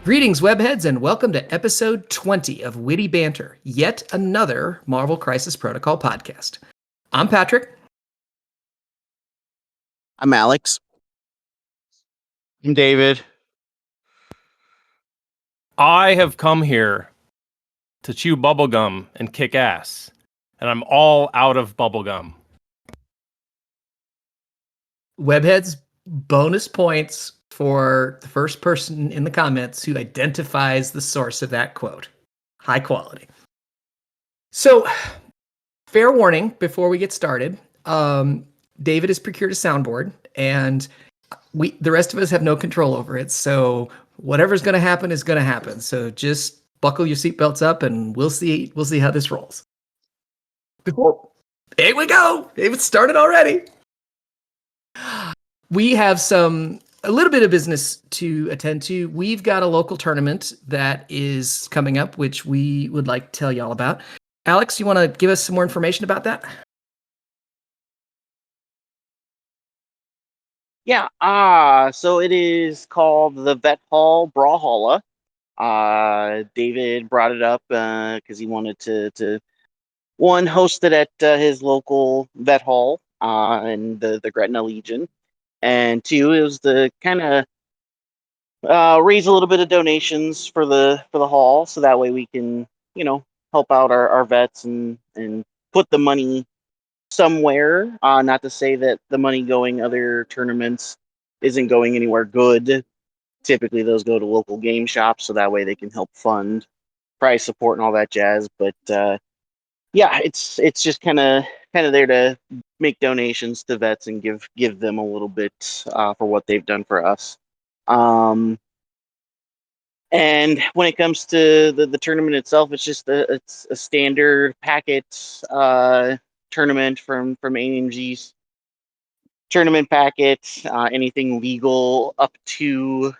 Greetings, webheads, and welcome to episode 20 of Witty Banter, yet another Marvel Crisis Protocol podcast. I'm Patrick. I'm Alex. I'm David. I have come here to chew bubblegum and kick ass, and I'm all out of bubblegum. Webheads, bonus points for the first person in the comments who identifies the source of that quote. High quality. So, fair warning before we get started. David has procured a soundboard, and the rest of us have no control over it. So whatever's going to happen is going to happen. So just buckle your seatbelts up, and we'll see how this rolls. Here we go. It started already. We have a little bit of business to attend to. We've got a local tournament that is coming up, which we would like to tell y'all about. Alex, you want to give us some more information about that? Yeah, so it is called the Vet Hall Brawlhalla. David brought it up because he wanted to one, host it at his local vet hall in the Gretna Legion, and two, it was to kind of raise a little bit of donations for the hall, so that way we can help out our vets and put the money somewhere. Not to say that the money going other tournaments isn't going anywhere good. Typically, those go to local game shops, so that way they can help fund prize support and all that jazz. But yeah, it's just kind of there to make donations to vets and give them a little bit for what they've done for us. And when it comes to the tournament itself, it's just it's a standard packet tournament from AMG's tournament packet. Anything legal up to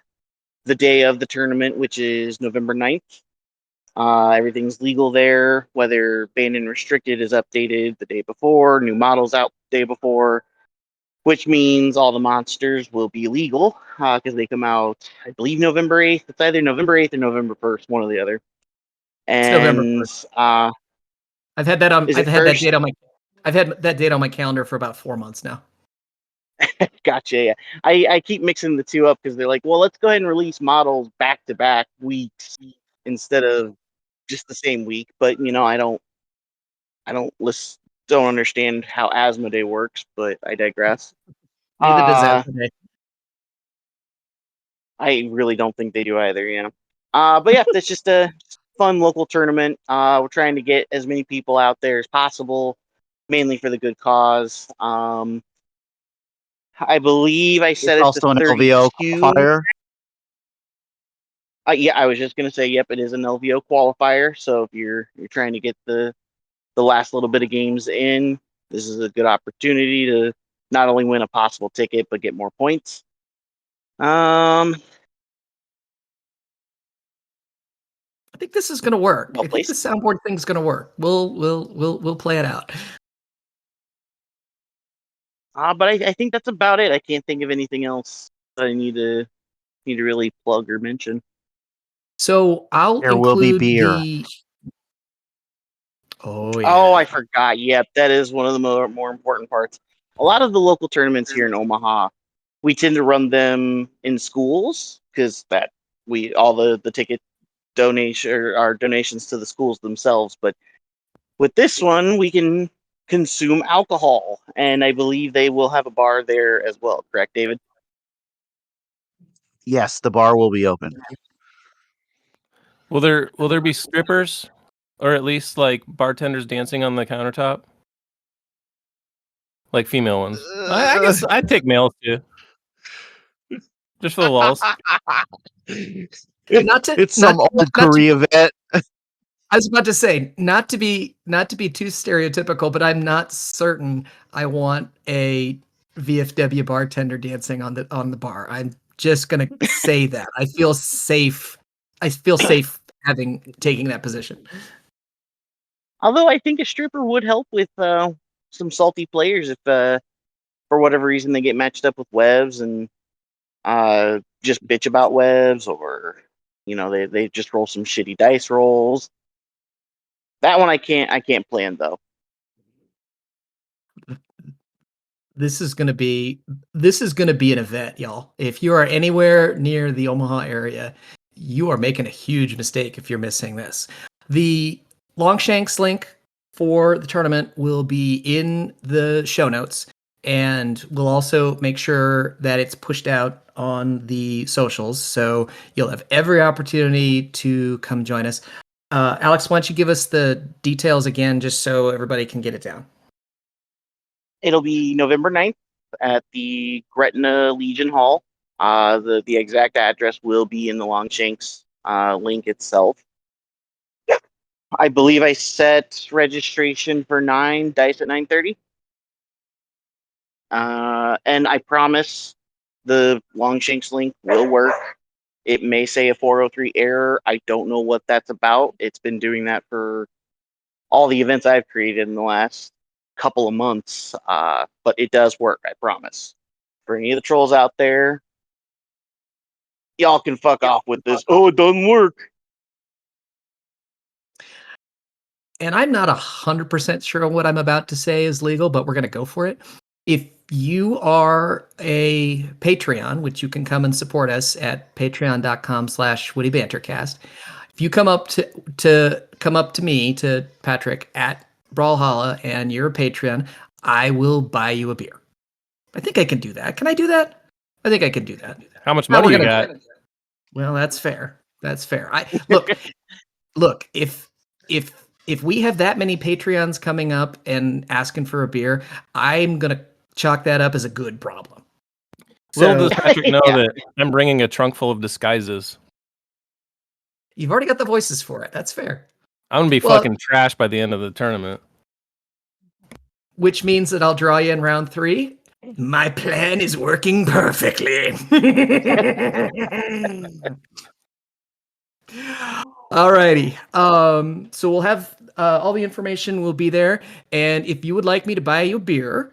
the day of the tournament, which is November 9th. Everything's legal there, whether banned and restricted is updated the day before, new models out the day before, which means all the monsters will be legal because they come out, I believe, November 8th. It's either November 8th or November 1st, one or the other. And it's November 1st. I've had that date on my calendar for about 4 months now. Gotcha. Yeah. I keep mixing the two up because they're like, well, let's go ahead and release models back-to-back weeks instead of just the same week. But I don't understand how Asmodee works, but I digress. Neither does Asmodee. I really don't think they do either, but yeah, that's just a fun local tournament. We're trying to get as many people out there as possible, mainly for the good cause. I believe I said it's also an 32. LVO qualifier. Yeah, I was just gonna say, yep, it is an LVO qualifier. So if you're trying to get the last little bit of games in, this is a good opportunity to not only win a possible ticket but get more points. I think this is gonna work. I think the soundboard thing's gonna work. We'll play it out. But I think that's about it. I can't think of anything else that I need to really plug or mention. So There will be beer. Oh yeah. Oh, I forgot. Yep, that is one of the more important parts. A lot of the local tournaments here in Omaha, we tend to run them in schools because all the ticket donation are donations to the schools themselves. But with this one, we can consume alcohol, and I believe they will have a bar there as well. Correct, David? Yes, the bar will be open. Will there be strippers, or at least like bartenders dancing on the countertop, like female ones? I guess I'd take males too, just for the lulls. It's some old Korea vet. I was about to say, not to be too stereotypical, but I'm not certain I want a VFW bartender dancing on the bar. I'm just gonna say that. I feel safe taking that position. Although I think a stripper would help with some salty players if for whatever reason they get matched up with webs and just bitch about webs or they just roll some shitty dice rolls. That one I can't plan though. This is gonna be an event, y'all. If you are anywhere near the Omaha area, you are making a huge mistake if you're missing this. The Longshanks link for the tournament will be in the show notes, and we'll also make sure that it's pushed out on the socials, so you'll have every opportunity to come join us. Alex, why don't you give us the details again, just so everybody can get it down? It'll be November 9th at the Gretna Legion Hall. The exact address will be in the Longshanks link itself. I believe I set registration for 9, dice at 9:30. And I promise the Longshanks link will work. It may say a 403 error. I don't know what that's about. It's been doing that for all the events I've created in the last couple of months. But it does work, I promise. For any of the trolls out there, y'all can fuck off with this. Oh, it doesn't work. And I'm not 100% sure what I'm about to say is legal, but we're going to go for it. If you are a Patreon, which you can come and support us at patreon.com/wittybantercast. If you come up to me, to Patrick at Brawlhalla, and you're a Patreon, I will buy you a beer. I think I can do that. Can I do that? I think I can do that. How much money you got? Well, that's fair. That's fair. Look, if we have that many Patreons coming up and asking for a beer, I'm going to chalk that up as a good problem. Little does Patrick know that I'm bringing a trunk full of disguises. You've already got the voices for it. That's fair. I'm going to be fucking trash by the end of the tournament. Which means that I'll draw you in round 3. My plan is working perfectly. Alrighty. So we'll have all the information will be there. And if you would like me to buy you a beer,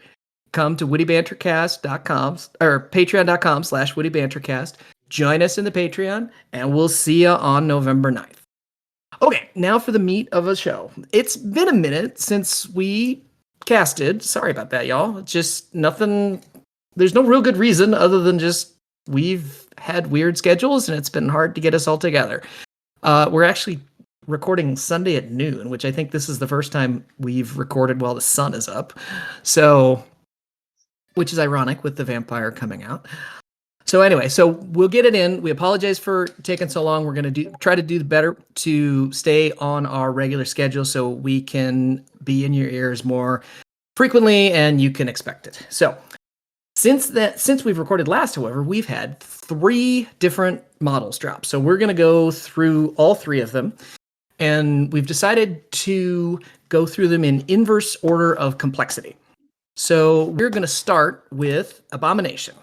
come to wittybantercast.com or patreon.com/wittybantercast. Join us in the Patreon, and we'll see you on November 9th. Okay, now for the meat of a show. It's been a minute since we casted. Sorry about that, y'all. It's just nothing. There's no real good reason other than just we've had weird schedules, and it's been hard to get us all together. We're actually recording Sunday at noon, which I think this is the first time we've recorded while the sun is up. So, which is ironic with the vampire coming out. So anyway, so we'll get it in. We apologize for taking so long. We're going to try to do better to stay on our regular schedule so we can be in your ears more frequently and you can expect it. So since we've recorded last, however, we've had 3 different models drop. So we're going to go through all 3 of them, and we've decided to go through them in inverse order of complexity. So we're going to start with Abomination.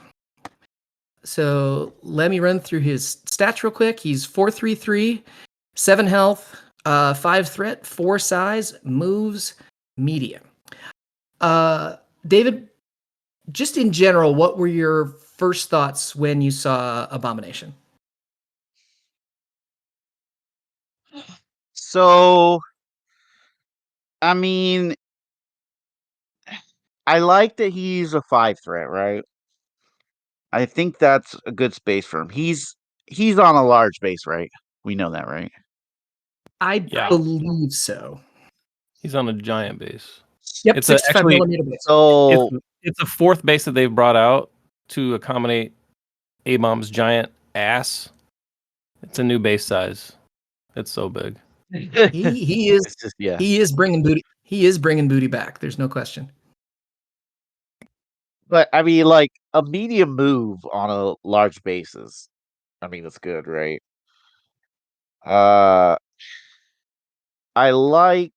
So let me run through his stats real quick. He's 433, 7 health, 5 threat, 4 size, moves, medium. David, just in general, what were your first thoughts when you saw Abomination? So, I mean, I like that he's a 5 threat, right? I think that's a good space for him. He's on a large base, right? We know that, right? I believe so. He's on a giant base. Yep, it's 65 millimeter base. So it's a 4th base that they've brought out to accommodate A-Bomb's giant ass. It's a new base size. It's so big. He is he is bringing booty. He is bringing booty back. There's no question. But I mean, like a medium move on a large basis. I mean, that's good, right? I like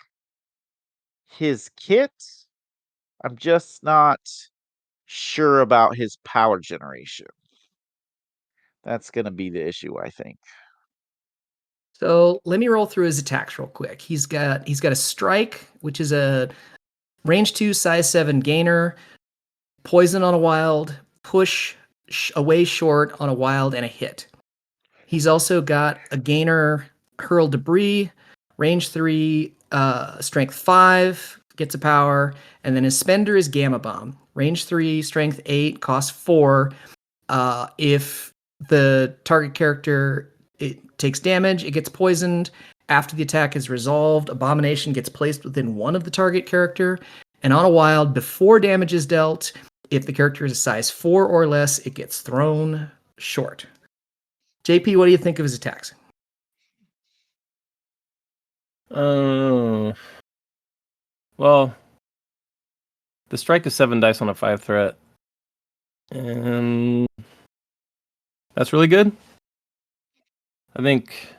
his kit. I'm just not sure about his power generation. That's gonna be the issue, I think. So let me roll through his attacks real quick. He's got a strike, which is a range 2, size 7 gainer, poison on a wild, push away short on a wild, and a hit. He's also got a gainer, hurl debris, range 3, strength 5, gets a power, and then his spender is gamma bomb. Range 3, strength 8, cost 4. If the target character takes damage, it gets poisoned. After the attack is resolved, Abomination gets placed within one of the target character. And on a wild, before damage is dealt, if the character is a size 4 or less, it gets thrown short. JP, what do you think of his attacks? Well, the strike is 7 dice on a 5 threat. And that's really good. I think,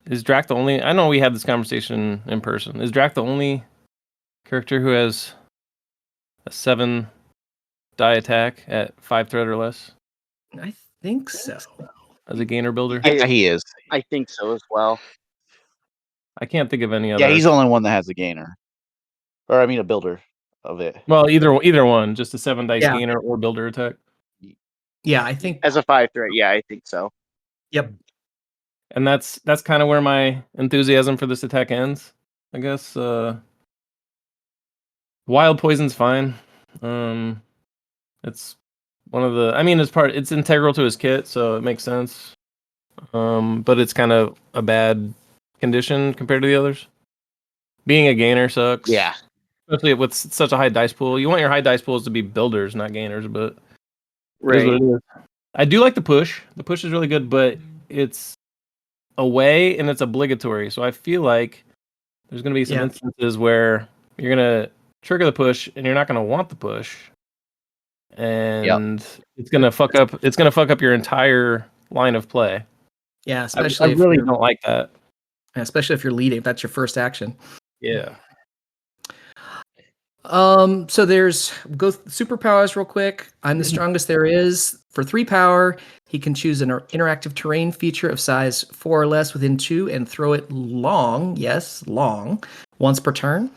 is Drac the only... I know we had this conversation in person. Is Drac the only character who has a 7 die attack at 5 threat or less I think so. as a gainer builder? Yeah, he is. I think so as well. I can't think of any other. Yeah, he's the only one that has a gainer. Or, I mean, a builder of it. Well, either one, just a 7 dice Yeah. gainer or builder attack. Yeah, I think. As a 5 threat, yeah, I think so. Yep. And that's kind of where my enthusiasm for this attack ends, I guess. Wild poison's fine. It's one of the... I mean, it's integral to his kit, so it makes sense. But it's kind of a bad condition compared to the others. Being a gainer sucks. Yeah. Especially with such a high dice pool. You want your high dice pools to be builders, not gainers, but it is Right. what it is. I do like the push. The push is really good, but it's away and it's obligatory. So I feel like there's going to be some instances where you're going to trigger the push and you're not going to want the push. And it's going to fuck up your entire line of play. Yeah, especially I really don't like that. Especially if you're leading, if that's your first action. Yeah. So there's go superpowers real quick. I'm the strongest there is. For 3 power, he can choose an interactive terrain feature of size 4 or less within 2 and throw it long, once per turn.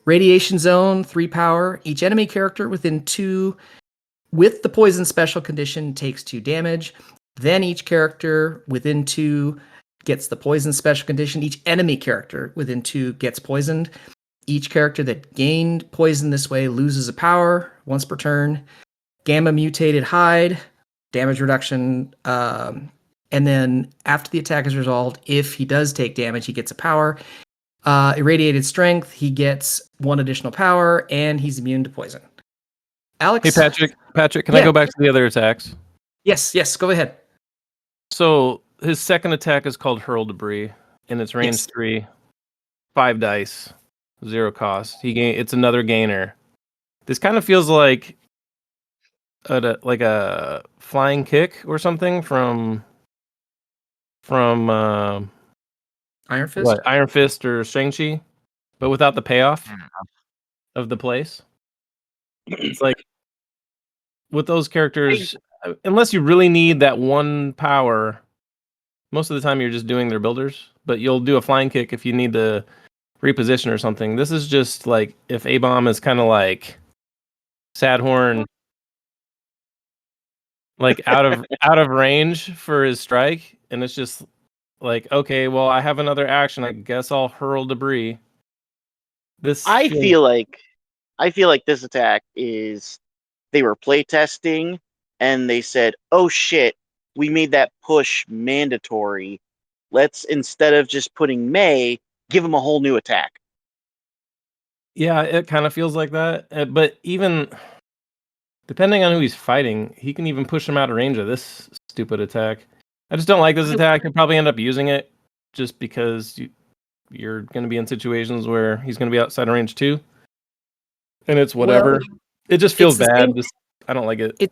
Radiation zone, 3 power. Each enemy character within 2 with the poison special condition takes 2 damage. Then each character within 2 gets the poison special condition. Each enemy character within 2 gets poisoned. Each character that gained poison this way loses a power once per turn. Gamma mutated hide, damage reduction, and then after the attack is resolved, if he does take damage, he gets a power. Irradiated strength, he gets 1 additional power, and he's immune to poison. Alex? Hey, Patrick, can I go back to the other attacks? Yes, go ahead. So his second attack is called Hurl Debris, and it's range 3, 5 dice, 0 cost. It's another gainer. This kind of feels like a flying kick or something from Iron Fist? what, Iron Fist or Shang-Chi, but without the payoff of the place. It's like with those characters, unless you really need that 1 power, most of the time you're just doing their builders, but you'll do a flying kick if you need to reposition or something. This is just like if A-Bomb is kind of like Sadhorn, like out of range for his strike, and it's just like, okay, well, I have another action. I guess I'll hurl debris. I feel like this attack is they were playtesting and they said, "Oh shit, we made that push mandatory. Let's, instead of just putting May, give him a whole new attack." Yeah, it kind of feels like that. But even depending on who he's fighting, he can even push him out of range of this stupid attack. I just don't like this attack. You'll probably end up using it just because you're going to be in situations where he's going to be outside of range too. And it's whatever. Well, it just feels the bad. same- I don't like it.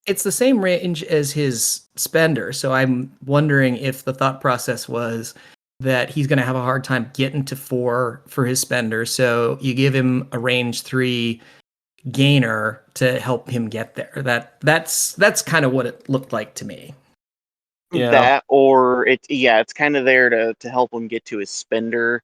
It's the same range as his spender, so I'm wondering if the thought process was that he's going to have a hard time getting to 4 for his spender, so you give him a range 3 gainer to help him get there. That's kind of what it looked like to me. Yeah. That, or it's kind of there to help him get to his spender,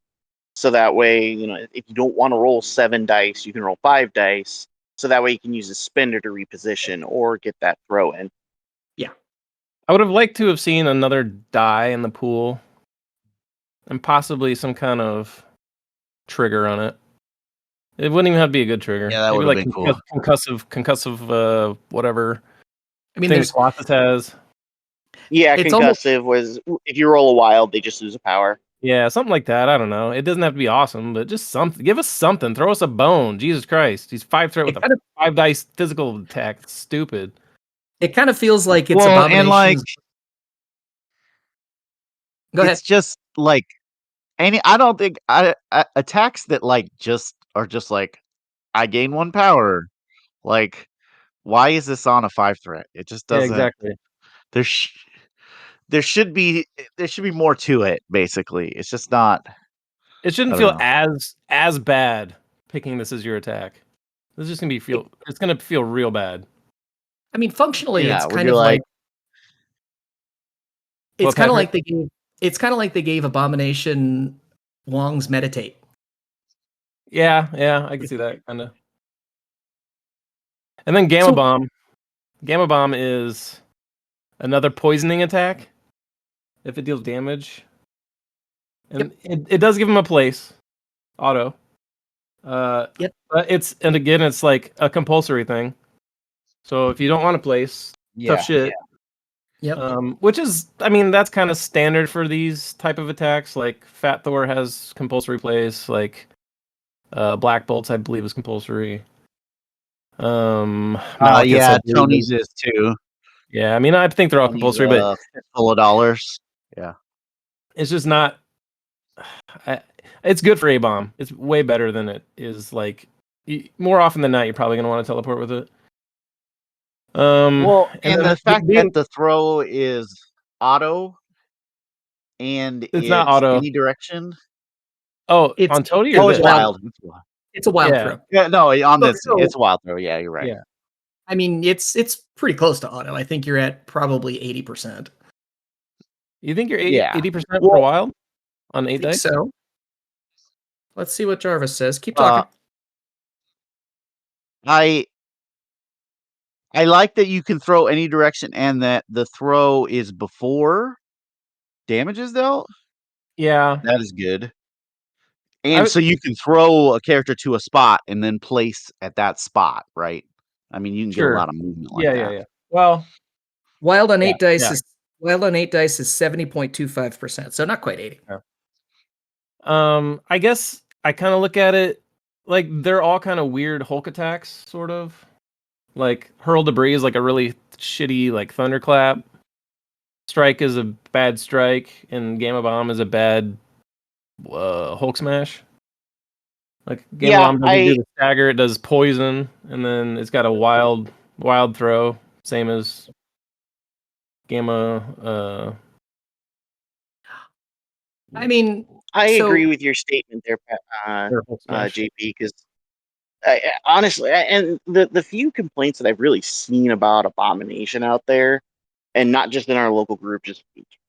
so that way, if you don't want to roll 7 dice, you can roll 5 dice, so that way you can use his spender to reposition or get that throw in. Yeah. I would have liked to have seen another die in the pool, and possibly some kind of trigger on it. It wouldn't even have to be a good trigger. Yeah, that Maybe would have like been cool. concussive, whatever I mean, thing there's Colossus has. Yeah, It's almost- concussive was if you roll a wild, they just lose a power. Yeah, something like that. I don't know. It doesn't have to be awesome, but just something. Give us something. Throw us a bone. Jesus Christ. He's 5 threat with it kind a of 5 dice physical attack. It's stupid. it kind of feels like it's Well, and like Abomination's. Go ahead. it's just like I don't think attacks that like just are just like I gain 1 power. Like, why is this on a 5 threat? It just Yeah, doesn't. exactly. There should be more to it. Basically, it's just not. It shouldn't I don't feel know. as bad picking this as your attack. This is just gonna be it's gonna feel real bad. I mean, functionally, Yeah, it's when kind you're of like What, Patrick? it's kind of like they gave Abomination Wong's meditate. Yeah, I can see that kind of. And then Gamma So- Bomb. Gamma Bomb is another poisoning attack if it deals damage. And it does give him a place. Auto. Yep. But it's like a compulsory thing. So if you don't want to place, tough shit. Yep. Which is, I mean, that's kind of standard for these type of attacks. Like Fat Thor has compulsory place. Like Black Bolts, I believe, is compulsory. Malekith's, Yeah, I believe, Tony's is too. yeah, I mean, I think they're all Tony's, compulsory, but full of dollars. Yeah. it's just not. It's good for A-bomb. It's way better than it is. Like more often than not, you're probably gonna want to teleport with it. Well, and then the fact that the throw is auto and It's not auto. any direction. Oh, It's- on Toady Oh, or it's this? wild. It's wild. It's a wild Yeah. throw. Yeah, no, on this, So- it's a wild throw. Yeah, you're right. Yeah. I mean, it's pretty close to auto. I think you're at probably 80%. You think you're Yeah. 80% for a while on 8 I think dice? so. Let's see what Jarvis says. Keep talking. I like that you can throw any direction and that the throw is before damage is dealt. Yeah. That is good. And so you can throw a character to a spot and then place at that spot, right? I mean, you can get a lot of movement like that. Yeah. Well, Wild on 8 dice yeah. is Wild on 8 dice is 70.25%, so not quite 80. I guess I kind of look at it like they're all kind of weird Hulk attacks, sort of. Like hurl debris is like a really shitty like thunderclap. Strike is a bad strike, and Gamma Bomb is a bad Hulk smash. Like Gamma Bomb doesn't do the stagger; it does poison, and then it's got a wild throw, same as Gamma. I mean, I agree with your statement there, JP, because honestly, and the few complaints that I've really seen about Abomination out there, and not just in our local group, just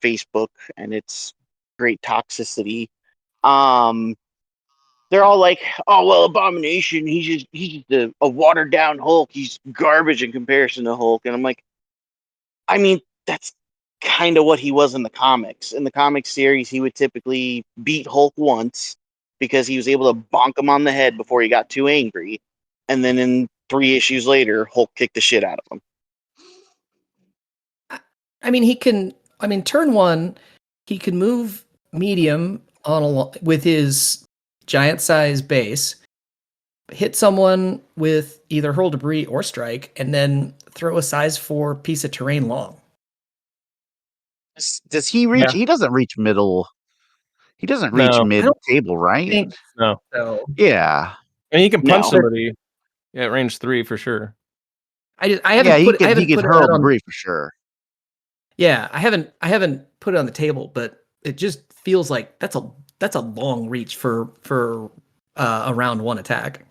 Facebook and its great toxicity, they're all like, "Oh well, Abomination, he's just a watered down Hulk. He's garbage in comparison to Hulk." And I'm like, I mean, that's kind of what he was in the comics. In the comic series, he would typically beat Hulk once because he was able to bonk him on the head before he got too angry, and then in 3 issues later, Hulk kicked the shit out of him. I mean, turn 1, he can move medium with his giant size base, hit someone with either hurl debris or strike, and then throw a size 4 piece of terrain long. Does he reach? Yeah. He doesn't reach middle. He doesn't reach No. mid table, right? No. So Yeah. And he can punch No. somebody at range 3 for sure. I haven't He put can it hurl out on, debris for sure. yeah, I haven't put it on the table, but it just feels like that's a long reach for a round 1 attack.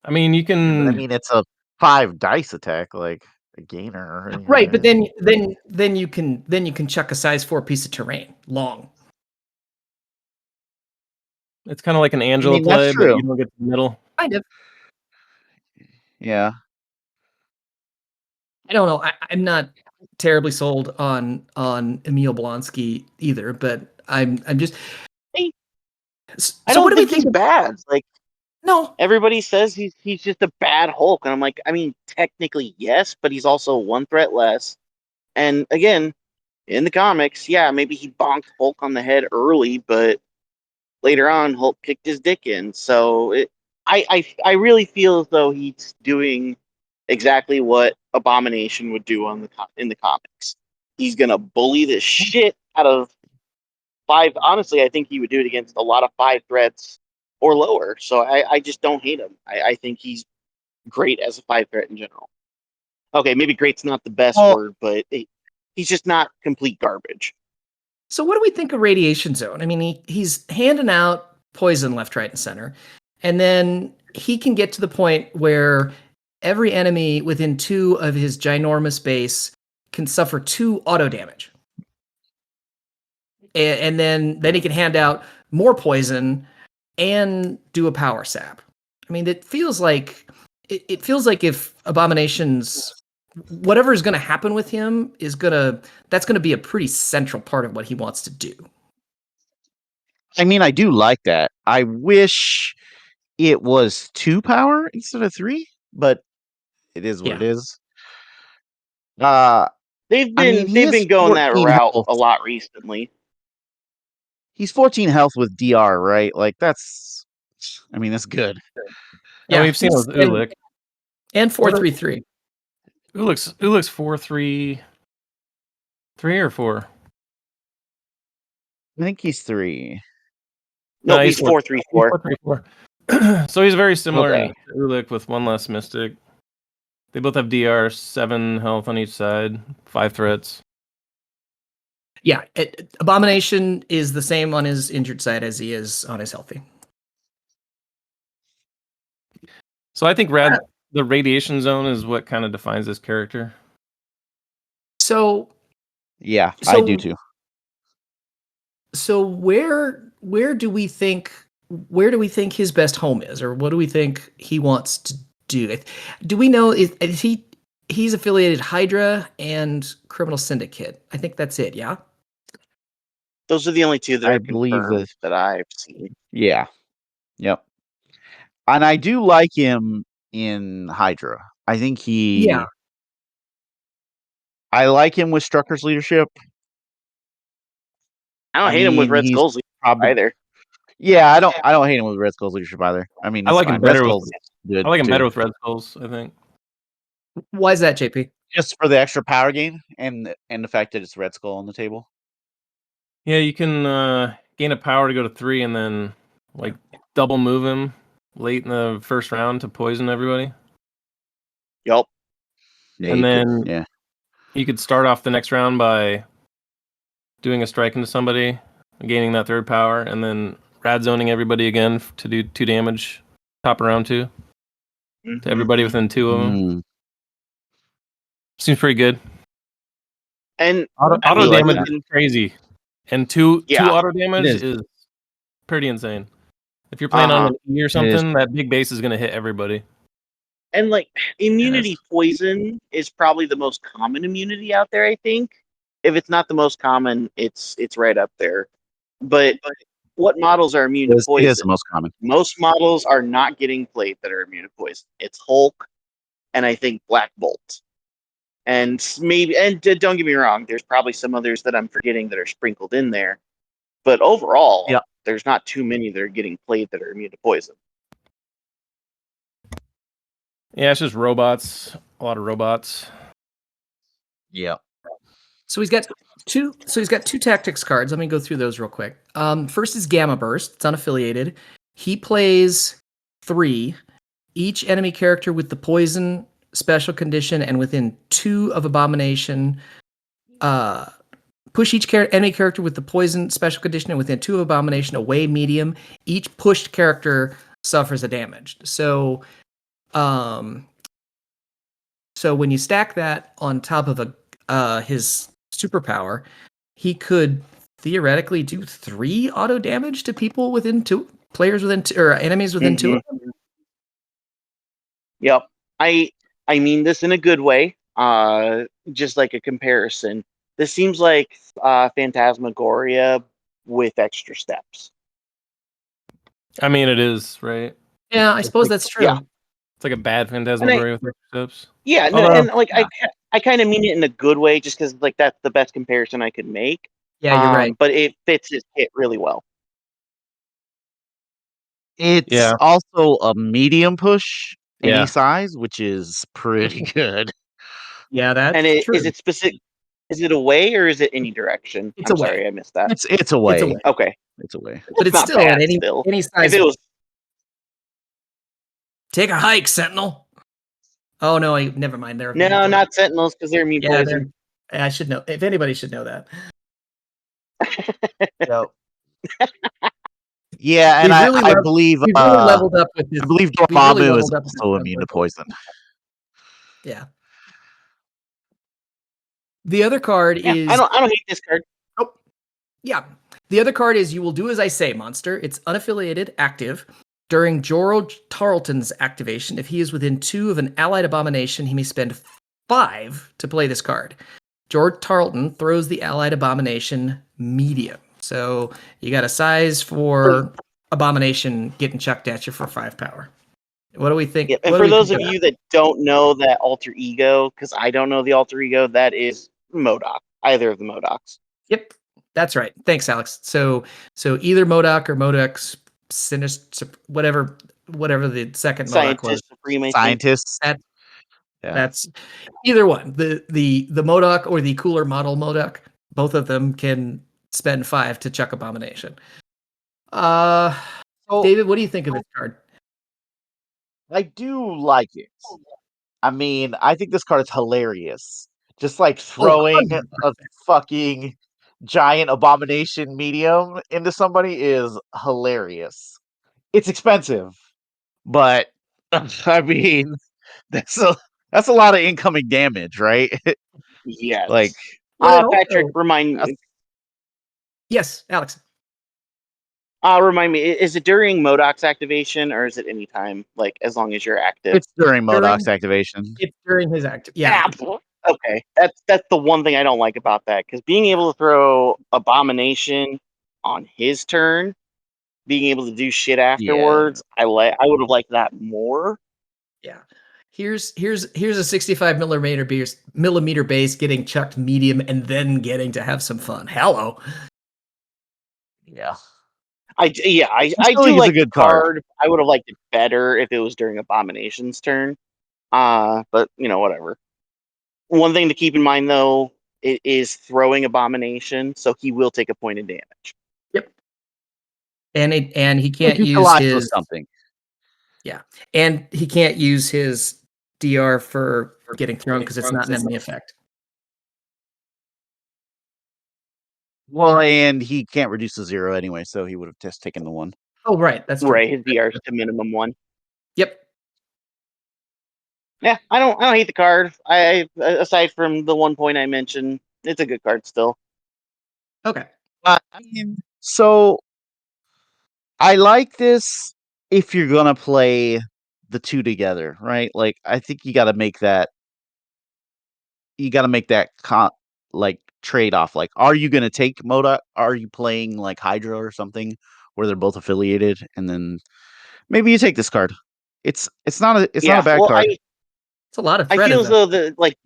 I mean, you can. I mean, it's a 5 dice attack, like a gainer. Right, but then you can chuck a size 4 piece of terrain long. It's kind of like an Angela that's play, but true. you don't get the middle. Kind of. Yeah. I don't know. I'm not terribly sold on Emil Blonsky either, but I'm just. I So I don't what do we think he's think? bad. Like No, everybody says he's just a bad Hulk, and I'm like, I mean, technically yes, but he's also one threat less. And again, in the comics, yeah, maybe he bonked Hulk on the head early, but later on, Hulk kicked his dick in. So I really feel as though he's doing exactly what Abomination would do in the comics. He's gonna bully the shit out of five. Honestly, I think he would do it against a lot of five threats or lower. So I just don't hate him. I think he's great as a five threat in general. Okay, maybe great's not the best Well, word, but he's just not complete garbage. So what do we think of Radiation Zone? I mean, he's handing out poison left, right, and center, and then he can get to the point where every enemy within 2 of his ginormous base can suffer 2 auto damage, and then he can hand out more poison and do a power sap. I mean, it feels like if Abomination's whatever is going to happen with him that's going to be a pretty central part of what he wants to do. I mean, I do like that. I wish it was 2 power instead of 3, but it is what it is. They've I mean, been going that 14 route health. a lot recently. He's 14 health with DR, right? Like that's good. Yeah, we've seen it with Ulik. And 433. Ulik's 4-3-3 or 4. I think he's 3. No, he's 4-3-4. 4-3-4. So he's very similar Okay. to Ulik with 1 less mystic. They both have DR, 7 health on each side, 5 threats. Yeah, Abomination is the same on his injured side as he is on his healthy. So I think the Radiation Zone is what kind of defines this character. So Yeah, I do too. So where do we think his best home is, or what do we think he wants to do? Do we know is he's affiliated Hydra and Criminal Syndicate? I think that's it. Yeah. Those are the only 2 that I are believe confirmed that I've seen. Yeah. Yep. And I do like him in Hydra. I think Yeah. I like him with Strucker's leadership. I don't hate him with Red he's Skull's either. Yeah, I don't hate him with Red Skull's leadership either. I mean, I like him better Skull's good. I like him too. better with Red Skulls, I think. Why is that, JP? Just for the extra power gain and the fact that it's Red Skull on the table. Yeah, you can gain a power to go to 3 and then like double move him late in the first round to poison everybody. Yep. Yeah, And then you could start off the next round by doing a strike into somebody, gaining that 3rd power, and then rad zoning everybody again to do 2 damage top of round 2 to everybody within 2 of them. Seems pretty good. And auto damage is crazy. And 2 auto damage is pretty insane. If you're playing on an E or something, that big base is going to hit everybody. And like immunity poison is probably the most common immunity out there, I think. If it's not the most common, it's right up there. But what models are immune to poison? It is the most common. Most models are not getting played that are immune to poison. It's Hulk and I think Black Bolt. And don't get me wrong, there's probably some others that I'm forgetting that are sprinkled in there. But overall, there's not too many that are getting played that are immune to poison. Yeah, it's just robots. A lot of robots. Yeah. So he's got 2 tactics cards. Let me go through those real quick. First is Gamma Burst. It's unaffiliated. He plays 3. Each enemy character with the poison special condition and within 2 of Abomination. Push each enemy character with the poison special condition and within 2 of Abomination away medium. Each pushed character suffers a damage. So when you stack that on top of his superpower, he could theoretically do 3 auto damage to people within 2 players within 2 or enemies within 2 of them. Yep. I mean this in a good way. just like a comparison. This seems like Phantasmagoria with extra steps. I mean, it is, right? Yeah, I suppose that's true. Yeah. It's like a bad Phantasmagoria with steps. Yeah, no, and like I kind of mean it in a good way, just because like that's the best comparison I could make. Yeah, you're right. But it fits his kit really well. It's also a medium push any size, which is pretty good. Yeah, that's And true. is it specific? Is it away or is it any direction? It's I'm away. sorry, I missed that. It's away. It's away. Okay, It's away. But it's not still bad. at Still, any size. if it was, Take a hike, Sentinel. Oh no, never mind. They're no, not Sentinels because they're immune poison. I should know. If anybody should know that. Yep. Yeah, and I believe we've really leveled up with this. I believe Dormammu is also immune to poison. Yeah. The other card is I don't hate this card. Oh, yeah. The other card is You Will Do As I Say, Monster. It's unaffiliated, active. During George Tarleton's activation, if he is within 2 of an allied abomination, he may spend 5 to play this card. George Tarleton throws the allied abomination medium. So you got a size for abomination getting chucked at you for 5 power. What do we think? Yeah, and for those of you that don't know that alter ego, because I don't know the alter ego, that is MODOK. Either of the MODOKs. Yep, that's right. Thanks, Alex. So either MODOK or MODOK's sinister, whatever the second MODOK was. Scientist. That's either one. The MODOK or the cooler model MODOK. Both of them can spend 5 to chuck abomination. David, what do you think of this card? I do like it. I mean, I think this card is hilarious. Just like throwing a fucking giant abomination medium into somebody is hilarious. It's expensive, but I mean, that's a lot of incoming damage, right? Yes. Like, Patrick, remind me. Yes, Alex. Remind me, is it during MODOK's activation or is it anytime? Like, as long as you're active? It's during MODOK's activation. It's during his active. Yeah. Okay, that's the one thing I don't like about that, because being able to throw abomination on his turn, being able to do shit afterwards, I would have liked that more. Yeah. Here's a 65 millimeter base getting chucked medium and then getting to have some fun. Hello. Yeah. I do like a good card. I would have liked it better if it was during Abomination's turn. But whatever. One thing to keep in mind though, it is throwing Abomination, so he will take a point of damage. Yep. And he can't use his something. Yeah. And he can't use his DR for getting thrown because it's not an enemy effect. Well, and he can't reduce to 0 anyway, so he would have just taken the 1. Oh, right. That's true. Right. His DR is to minimum 1. Yep. Yeah, I don't hate the card. I aside from the 1 point I mentioned, it's a good card still. Okay. I mean, so I like this if you're gonna play the 2 together, right? Like, I think you got to make that. You got to make that trade off. Like, are you gonna take MODOK? Are you playing like Hydra or something where they're both affiliated, and then maybe you take this card. It's not a bad card. It's a lot of. I feel as though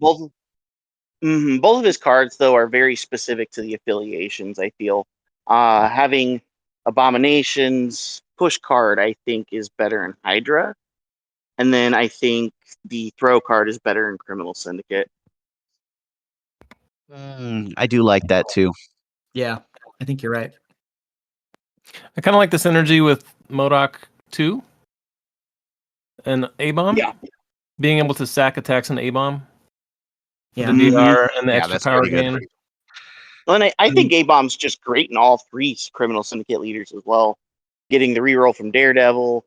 both of his cards though are very specific to the affiliations. I feel having Abomination's push card I think is better in Hydra, and then I think the throw card is better in Criminal Syndicate. I do like that too. Yeah, I think you're right. I kind of like the synergy with MODOK 2 and A-Bomb. Yeah. Being able to sack attacks in A-Bomb. Yeah. The DR and the extra power gain. Well, and I think A-Bomb's just great in all 3 Criminal Syndicate leaders as well. Getting the reroll from Daredevil,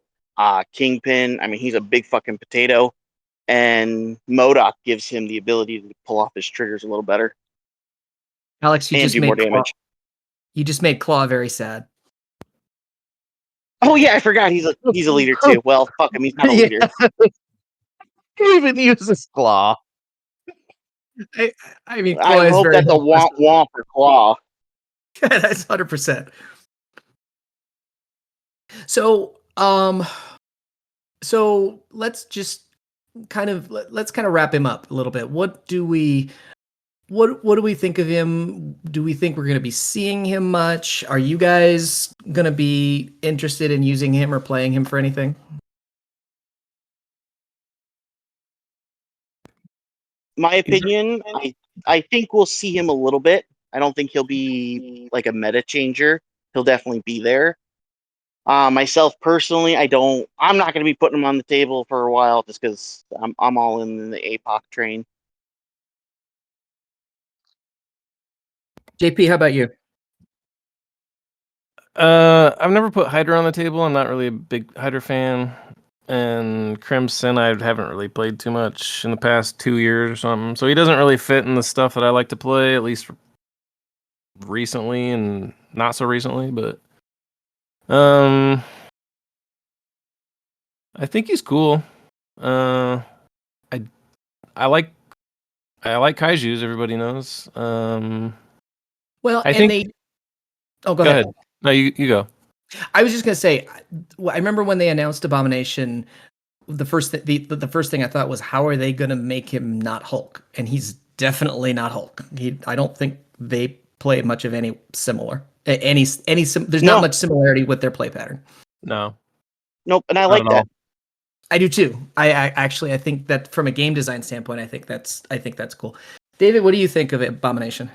Kingpin. I mean, he's a big fucking potato. And MODOK gives him the ability to pull off his triggers a little better. Alex, you and just do made more damage. You just made Claw very sad. Oh yeah, I forgot he's a leader too. Well, fuck him, he's not a leader. He even uses Claw. I mean, I Claw is hope very that's a womp helpless. womp for Claw. That's 100%. So, so let's just let's kind of wrap him up a little bit. What do we think of him? Do we think we're going to be seeing him much? Are you guys going to be interested in using him or playing him for anything? My opinion, I think we'll see him a little bit. I don't think he'll be like a meta changer. He'll definitely be there. Myself personally, I'm not going to be putting him on the table for a while just because I'm all in the APOC train. JP, how about you? I've never put Hydra on the table. I'm not really a big Hydra fan. And Crimson, I haven't really played too much in the past 2 years or something. So he doesn't really fit in the stuff that I like to play, at least recently and not so recently. But I think he's cool. I like kaijus. Everybody knows. Well, I and think. they. Oh, go Go ahead. ahead. No, you go. I was just gonna say, I remember when they announced Abomination. The first thing I thought was, how are they gonna make him not Hulk? And he's definitely not Hulk. I don't think they play much of any similar. There's not No, much similarity with their play pattern. No, nope, and I not like at that. all. I do too. I actually I think that from a game design standpoint, I think that's cool. David, what do you think of Abomination?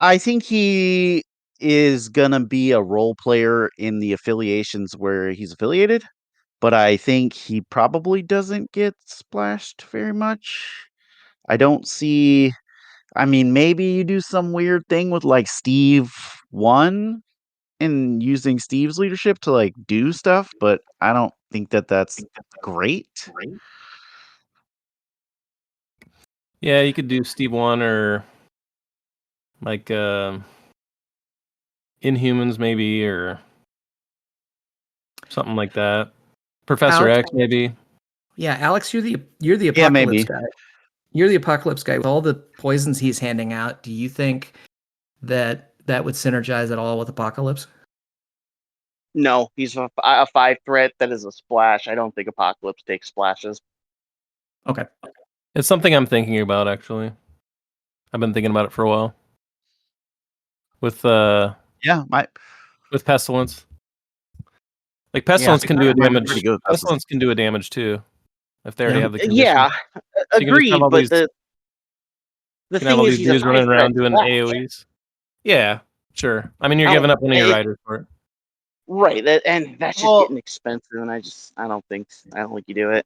I think he is gonna be a role player in the affiliations where he's affiliated, but I think he probably doesn't get splashed very much. I don't see. I mean, maybe you do some weird thing with like Steve 1 and using Steve's leadership to like do stuff, but I don't think that that's great. Yeah, you could do Steve 1 or like Inhumans maybe, or something like that. Professor Alex? X maybe. Yeah, Alex, you're the Yeah, apocalypse maybe. guy. You're the apocalypse guy with all the poisons he's handing out. Do you think that would synergize at all with Apocalypse? No, he's a 5 threat that is a splash. I don't think Apocalypse takes splashes. Okay. It's something I'm thinking about actually. I've been thinking about it for a while. With Yeah, with Pestilence. Like yeah, Pestilence can do a I'm damage. pretty good with Pestilence. Pestilence can do a damage too. If they already Yeah. have the condition. Yeah, So you can just agreed. have all But these, the you can have thing all is, these he's a dudes 5 running threat around doing splash. AoEs. Yeah, sure. I mean, you're I giving don't- up one of your it- riders for it. Right, and that's just Well, getting expensive, and I don't think you do it.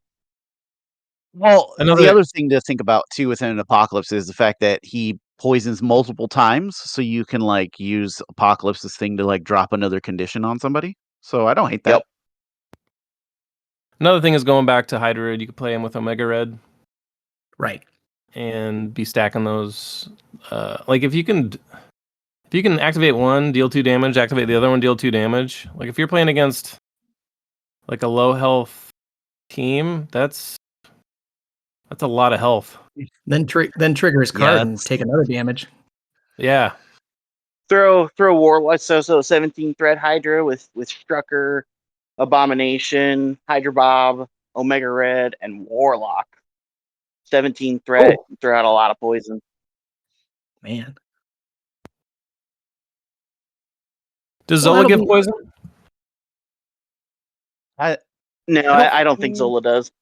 well, the Another other thing to think about too within an apocalypse is the fact that he poisons multiple times, so you can like use Apocalypse's thing to like drop another condition on somebody. So I don't hate that. Yep. another thing is going back to Hydra. You could play him with Omega Red Right. and be stacking those. Like if you can activate one, deal 2 damage, activate the other one, deal 2 damage. Like if you're playing against like a low health team, that's a lot of health. Then trigger his Yeah, card and that's take another damage. Yeah. Throw Warlock, so 17 threat Hydra with Strucker, Abomination, Hydra Bob, Omega Red, and Warlock. 17 threat, throw out a lot of poison. Man. Does Well, Zola that'll give be- poison? No, I don't think Zola does.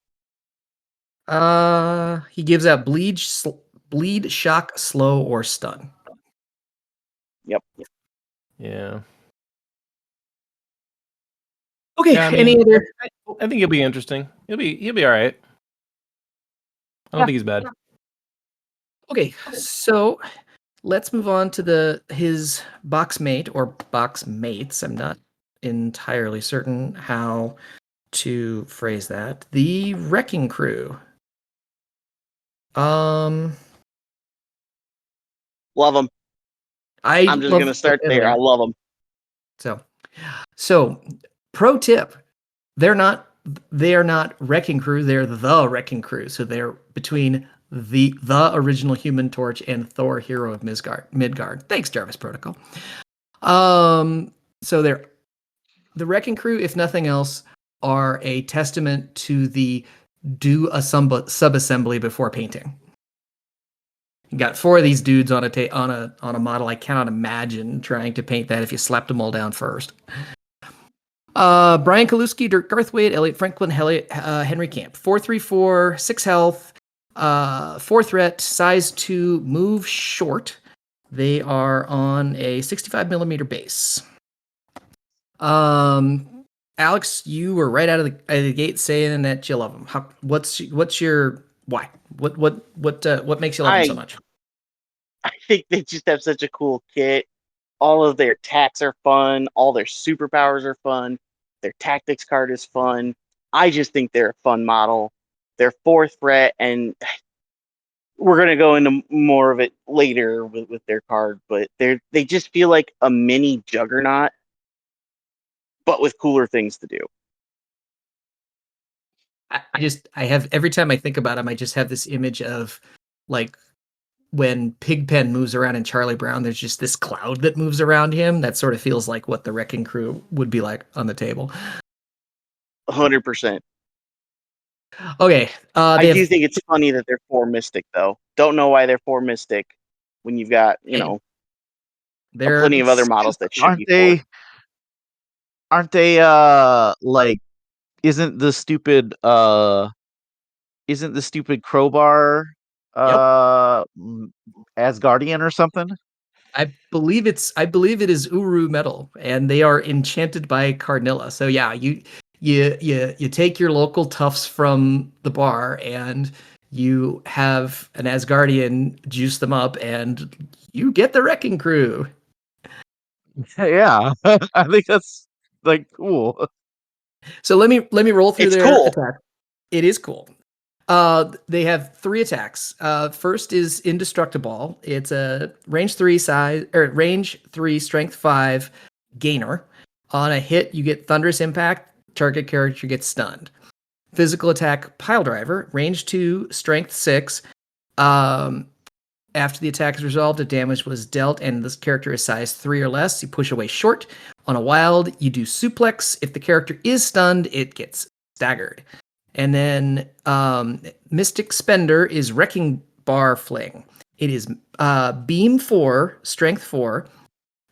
He gives out bleed, shock, slow, or stun. Yep. Yeah. Okay. Yeah, I mean, Any other? I think he'll be interesting. He'll be all right. I don't think he's bad. Okay. So let's move on to his box mate or box mates. I'm not entirely certain how to phrase that. The Wrecking Crew. Love them. I'm just love gonna start there. I love them. So pro tip: they're not they are not Wrecking Crew, they're the Wrecking Crew. So they're between the original Human Torch and Thor, Hero of Midgard. Thanks, Jarvis Protocol. So they're the Wrecking Crew, if nothing else, are a testament to the do a sub-assembly before painting. You got 4 of these dudes on a model. I cannot imagine trying to paint that if you slapped them all down first. Brian Kaluski, Dirk Garthwaite, Elliot Franklin, Henry Camp. 434, 6 health, 4 threat, size 2, move short. They are on a 65 millimeter base. Alex, you were right out of the gate saying that you love them. What's your why? What makes you love them so much? I think they just have such a cool kit. All of their attacks are fun. All their superpowers are fun. Their tactics card is fun. I just think they're a fun model. They're 4 threat, and we're going to go into more of it later with their card, but they just feel like a mini Juggernaut, but with cooler things to do. I have, every time I think about them, I just have this image of like when Pigpen moves around in Charlie Brown, there's just this cloud that moves around him. That sort of feels like what the Wrecking Crew would be like on the table. 100%. Okay. I do think it's funny that they're 4 Mystic, though. Don't know why they're 4 Mystic when you've got, there plenty of other models that should be 4. Aren't they like isn't the stupid crowbar Asgardian or something? I believe it is Uru metal, and they are enchanted by Carnilla. So yeah, you take your local toughs from the bar and you have an Asgardian juice them up, and you get the Wrecking Crew. Yeah, I think that's like cool. So let me roll through their cool. attack. It is cool. They have 3 attacks. First is Indestructible. It's a range 3 strength 5 gainer. On a hit, you get Thunderous Impact. Target character gets stunned. Physical attack, Pile Driver. Range 2, strength 6. After the attack is resolved, if damage was dealt and this character is size 3 or less, you push away short. On a wild, you do Suplex. If the character is stunned, it gets staggered. And then Mystic Spender is Wrecking Bar Fling. It is Beam 4, Strength 4.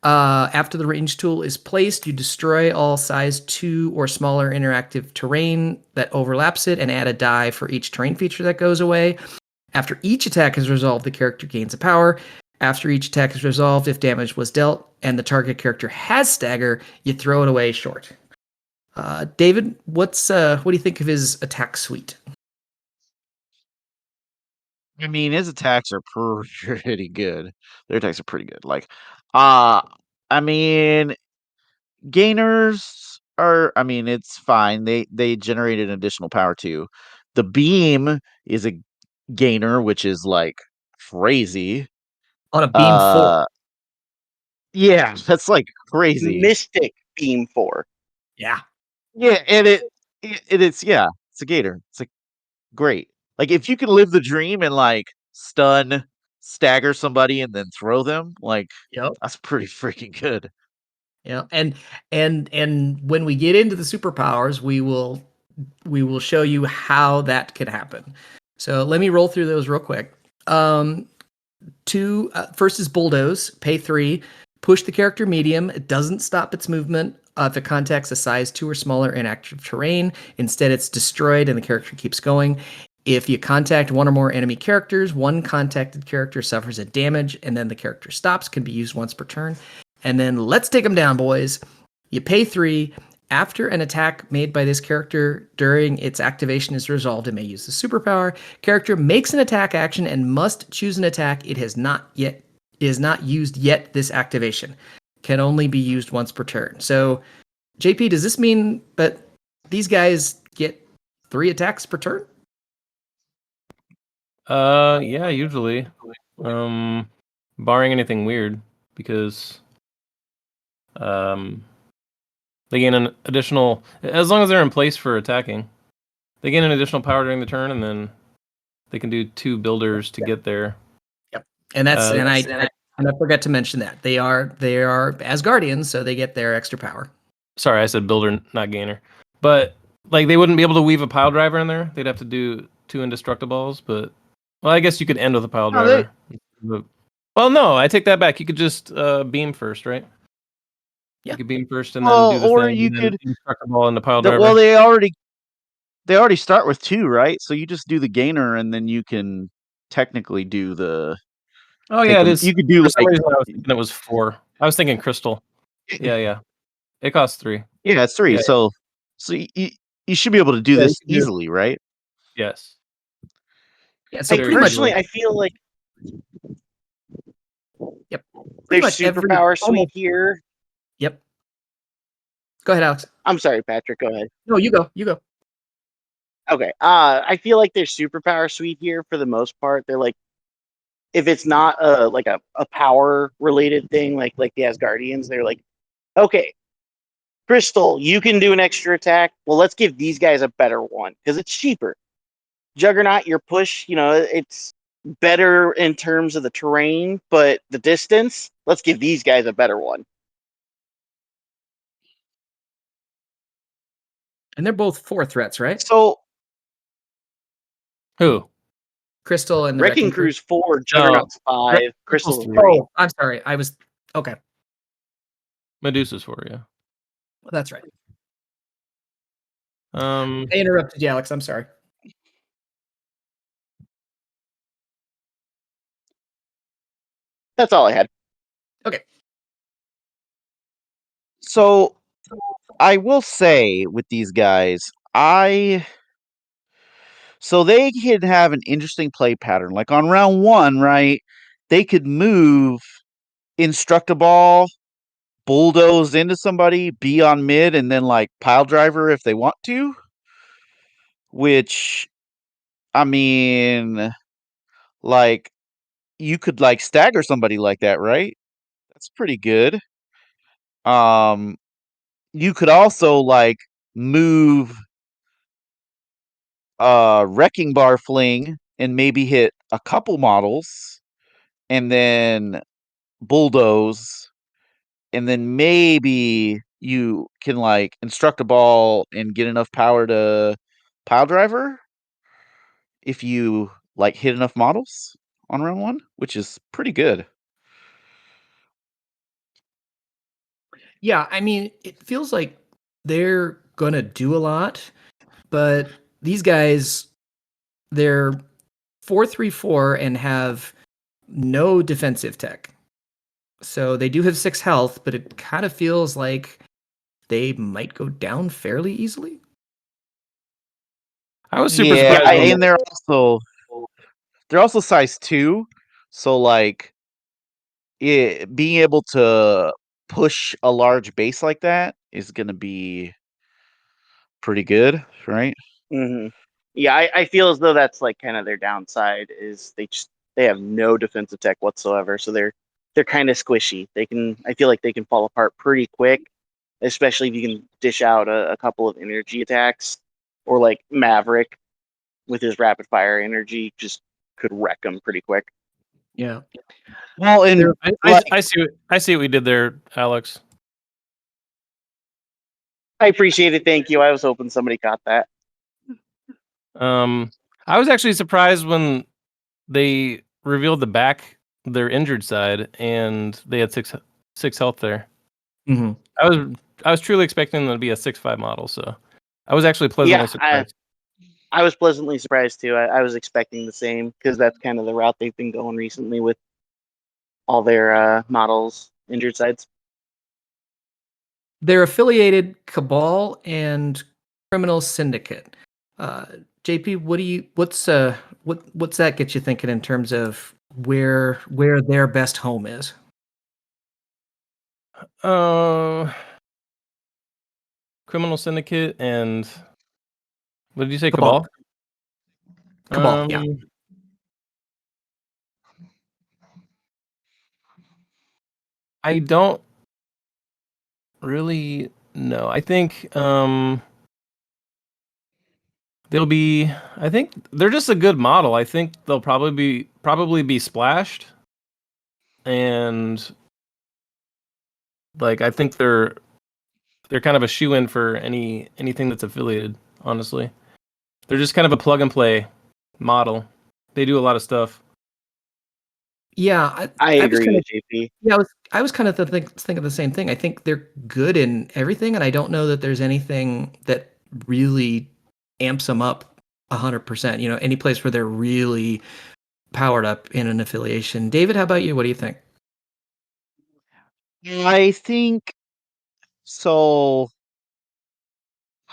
After the range tool is placed, you destroy all size 2 or smaller interactive terrain that overlaps it and add a die for each terrain feature that goes away. After each attack is resolved, the character gains a power. After each attack is resolved, if damage was dealt and the target character has stagger, you throw it away short. David, what do you think of his attack suite? I mean, his attacks are pretty good. Their attacks are pretty good. Like, I mean, gainers are. I mean, it's fine. They generate an additional power too. The beam is a gainer, which is like crazy. On a beam 4. Yeah, that's like crazy. Mystic Beam 4. Yeah. Yeah, and it's it's a gator. It's like great. Like if you can live the dream and like stun, stagger somebody and then throw them, like Yep. that's pretty freaking good. Yeah. And when we get into the superpowers, we will show you how that can happen. So let me roll through those real quick. First is Bulldoze, pay 3. Push the character medium. It doesn't stop its movement if it contacts a size 2 or smaller inactive terrain. Instead, it's destroyed and the character keeps going. If you contact one or more enemy characters, one contacted character suffers a damage, and then the character stops, can be used once per turn. And then let's take them down, boys. You pay 3. After an attack made by this character during its activation is resolved, it may use the superpower. Character makes an attack action and must choose an attack it has not used yet this activation. Can only be used once per turn. So, JP, does this mean that these guys get 3 attacks per turn? Yeah, usually. Barring anything weird, because They gain an additional, as long as they're in place for attacking, they gain an additional power during the turn, and then they can do 2 builders to get there. Yep. And that's Uh, and I forgot to mention that they are Asgardians, so they get their extra power. Sorry, I said builder, not gainer. But like they wouldn't be able to weave a pile driver in there. They'd have to do 2 indestructibles. But well, I guess you could end with a pile No, driver. Well, no, I take that back. You could just beam first, right? Yeah. You could beam first and then do the or thing. you And then could. indestructible and the pile driver. Well, they already start with 2, right? So you just do the gainer, and then you can technically do the. Oh yeah, it is. You could do For some like. reason, I was thinking it was 4. I was thinking crystal. Yeah. It costs 3. Yeah, it's 3. Yeah. So you should be able to do Yeah, this you can do it. easily, right? Yes. Yeah, so Hey, pretty much personally, I feel like pretty there's much every superpower suite almost- here. Yep. Go ahead, Alex. I'm sorry, Patrick. Go ahead. No, you go. You go. Okay. I feel like there's superpower suite here for the most part. They're like, if it's not like a power related thing, like the Asgardians, they're like, okay, Crystal, you can do an extra attack. Well, let's give these guys a better one because it's cheaper. Juggernaut, your push, it's better in terms of the terrain, but the distance, let's give these guys a better one. And they're both 4 threats, right? So Who? Crystal and the Wrecking Crew's 4, Juggernaut's 5, Crystal's Crystal's 3. 3. Oh, I'm sorry. I was okay. Medusa's 4. Yeah. Well, that's right. Um. I interrupted you, Alex. I'm sorry. That's all I had. So I will say with these guys, so they could have an interesting play pattern. Like on round 1, right? They could move, instruct a ball, bulldoze into somebody, be on mid, and then like pile driver if they want to. Which, I mean, like you could like stagger somebody like that, right? That's pretty good. You could also like move wrecking bar fling and maybe hit a couple models and then bulldoze, and then maybe you can like instruct a ball and get enough power to pile driver if you like hit enough models on round 1, which is pretty good. Yeah, I mean, it feels like they're gonna do a lot, but these guys, they're 4-3-4 and have no defensive tech. So they do have 6 health, but it kind of feels like they might go down fairly easily. I was super Yeah, surprised. and they're also size 2, so like being able to push a large base like that is going to be pretty good, right? Mm-hmm. Yeah, I feel as though that's like kind of their downside is they have no defensive tech whatsoever, so they're kind of squishy. I feel like they can fall apart pretty quick, especially if you can dish out a couple of energy attacks, or like Maverick with his rapid fire energy just could wreck them pretty quick. Yeah. Well, and I see what we did there, Alex. I appreciate it. Thank you. I was hoping somebody caught that. I was actually surprised when they revealed their injured side, and they had six health there. Mm-hmm. I was truly expecting them to be a 6-5 model, so I was actually pleasantly surprised. I was pleasantly surprised too. I was expecting the same because that's kind of the route they've been going recently with all their models injured sides. They're affiliated Cabal and Criminal Syndicate. JP, what's that get you thinking in terms of where their best home is? Criminal Syndicate and what did you say? Cabal. Cabal. Cabal, yeah. I don't really No, I think they'll be. I think they're just a good model. I think they'll probably be splashed, and like I think they're kind of a shoe-in for anything that's affiliated. Honestly, they're just kind of a plug and play model. They do a lot of stuff. Yeah, I I was agree kind of with JP. yeah, I was kind of thinking the same thing. I think they're good in everything, and I don't know that there's anything that really amps them up 100%. You know, any place where they're really powered up in an affiliation. David, how about you? What do you think? I think so.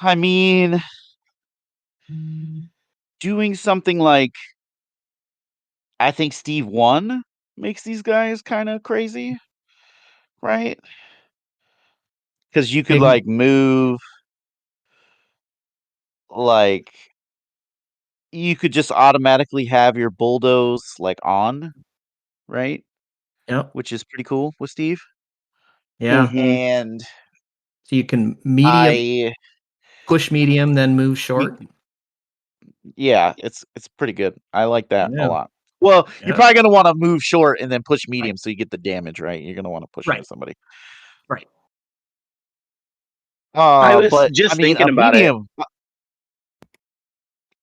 I mean, doing something like I think Steve 1 makes these guys kind of crazy, right? Because you could Big, like move, like you could just automatically have your bulldoze like on, right? yep, Which is pretty cool with Steve. yeah. Mhm. And So you can medium, I, push medium, then move me- short. yeah, it's pretty good. I like that a Yeah, lot. Well, you're yeah. probably gonna want to move short and then push Right, medium so you get the damage, right? You're gonna want to push into right, somebody. right. I was But I just mean, thinking about it.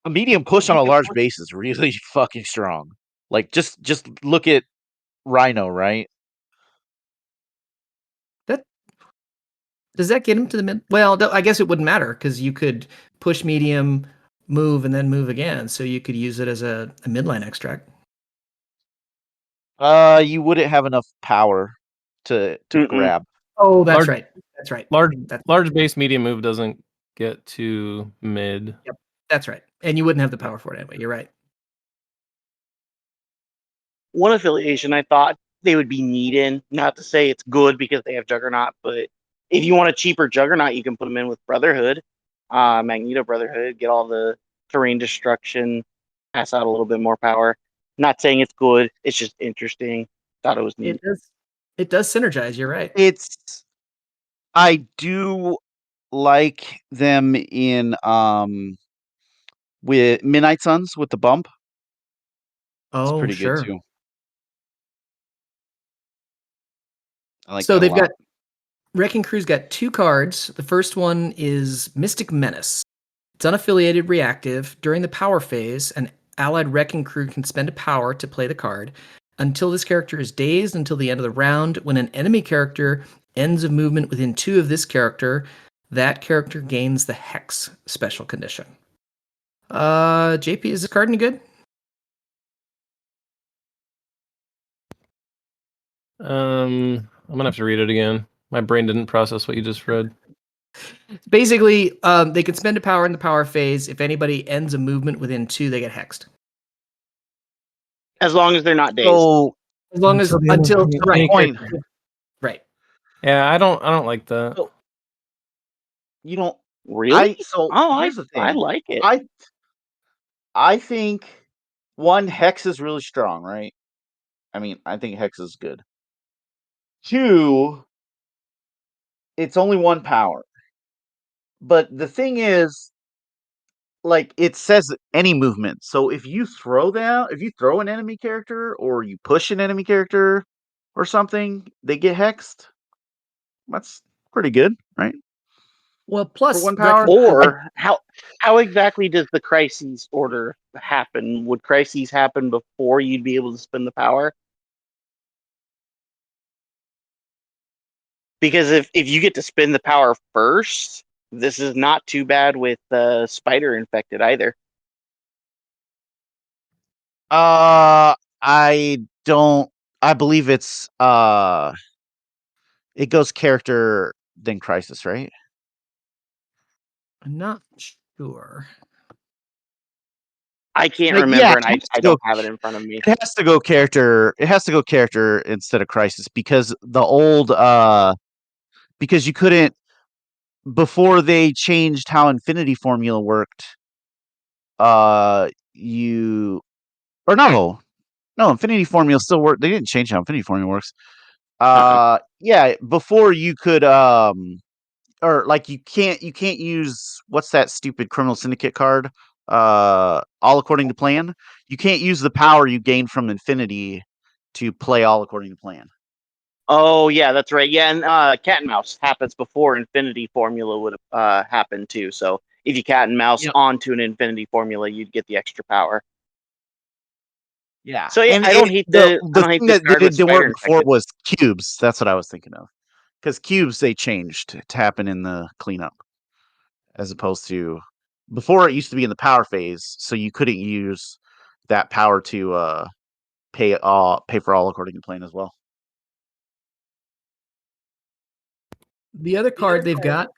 a medium push on You a can large push. base is really fucking strong. Like just look at Rhino, right? That does that get him to the mid? Well, I guess it wouldn't matter because you could push medium, move, and then move again. So you could use it as a midline extract. You wouldn't have enough power to Mm-mm. grab. Oh, that's Large right. That's right. large That's large base medium move doesn't get to mid. yep. That's right. And you wouldn't have the power for it anyway. You're right. One affiliation I thought they would be neat in. Not to say it's good because they have Juggernaut, but if you want a cheaper Juggernaut, you can put them in with Brotherhood, Magneto Brotherhood, get all the terrain destruction, pass out a little bit more power. Not saying it's good. It's just interesting. Thought it was It neat. does. It does synergize. You're right. It's I do like them in with Midnight Suns with the bump. It's Oh, pretty good sure. too. I like So that a they've got lot. Wrecking Crew's got two cards. The first one is Mystic Menace. It's unaffiliated reactive. During the power phase, an allied Wrecking Crew can spend a power to play the card until this character is dazed until the end of the round. When an enemy character ends a movement within 2 of this character, that character gains the Hex special condition. JP, is this card any good? I'm gonna have to read it again. My brain didn't process what you just read. Basically, they can spend a power in the power phase. If anybody ends a movement within 2, they get hexed. As long as they're not dazed. So As long as Until the end of until any right, point, character. right. Yeah, I don't like that. so you don't. Really? So Oh, here's the I thing. like it. I think one Hex is really strong, right? I mean, I think Hex is good. Two, it's only one power. But the thing is, like it says any movement. So if you throw an enemy character or you push an enemy character or something, they get hexed. That's pretty good, right? Well, For plus one power. Or how exactly does the crises order happen? Would crises happen before you'd be able to spend the power? Because if you get to spin the power first, this is not too bad with spider infected either. I don't I believe it goes character then crisis, right? I'm not sure. I can't Like yeah, remember, and I don't have it in front of me. it has to go character. It has to go character instead of crisis because the old because you couldn't before they changed how Infinity Formula worked. You or no, Infinity Formula still worked. They didn't change how Infinity Formula works. Uh-uh. Yeah, before you could or like you can't use what's that stupid Criminal Syndicate card? All according to plan. You can't use the power you gain from Infinity to play all according to plan. Oh yeah, that's right. Yeah, and cat and mouse happens before Infinity Formula would happen too. So if you cat and mouse Yep. onto an Infinity Formula, you'd get the extra power. Yeah. So yeah, And I don't hate the thing this that card with didn't Spider work before Infected. was cubes. That's what I was thinking of. Because cubes they changed to happen in the cleanup, as opposed to before it used to be in the power phase, so you couldn't use that power to pay for all according to plan as well. The other card they've got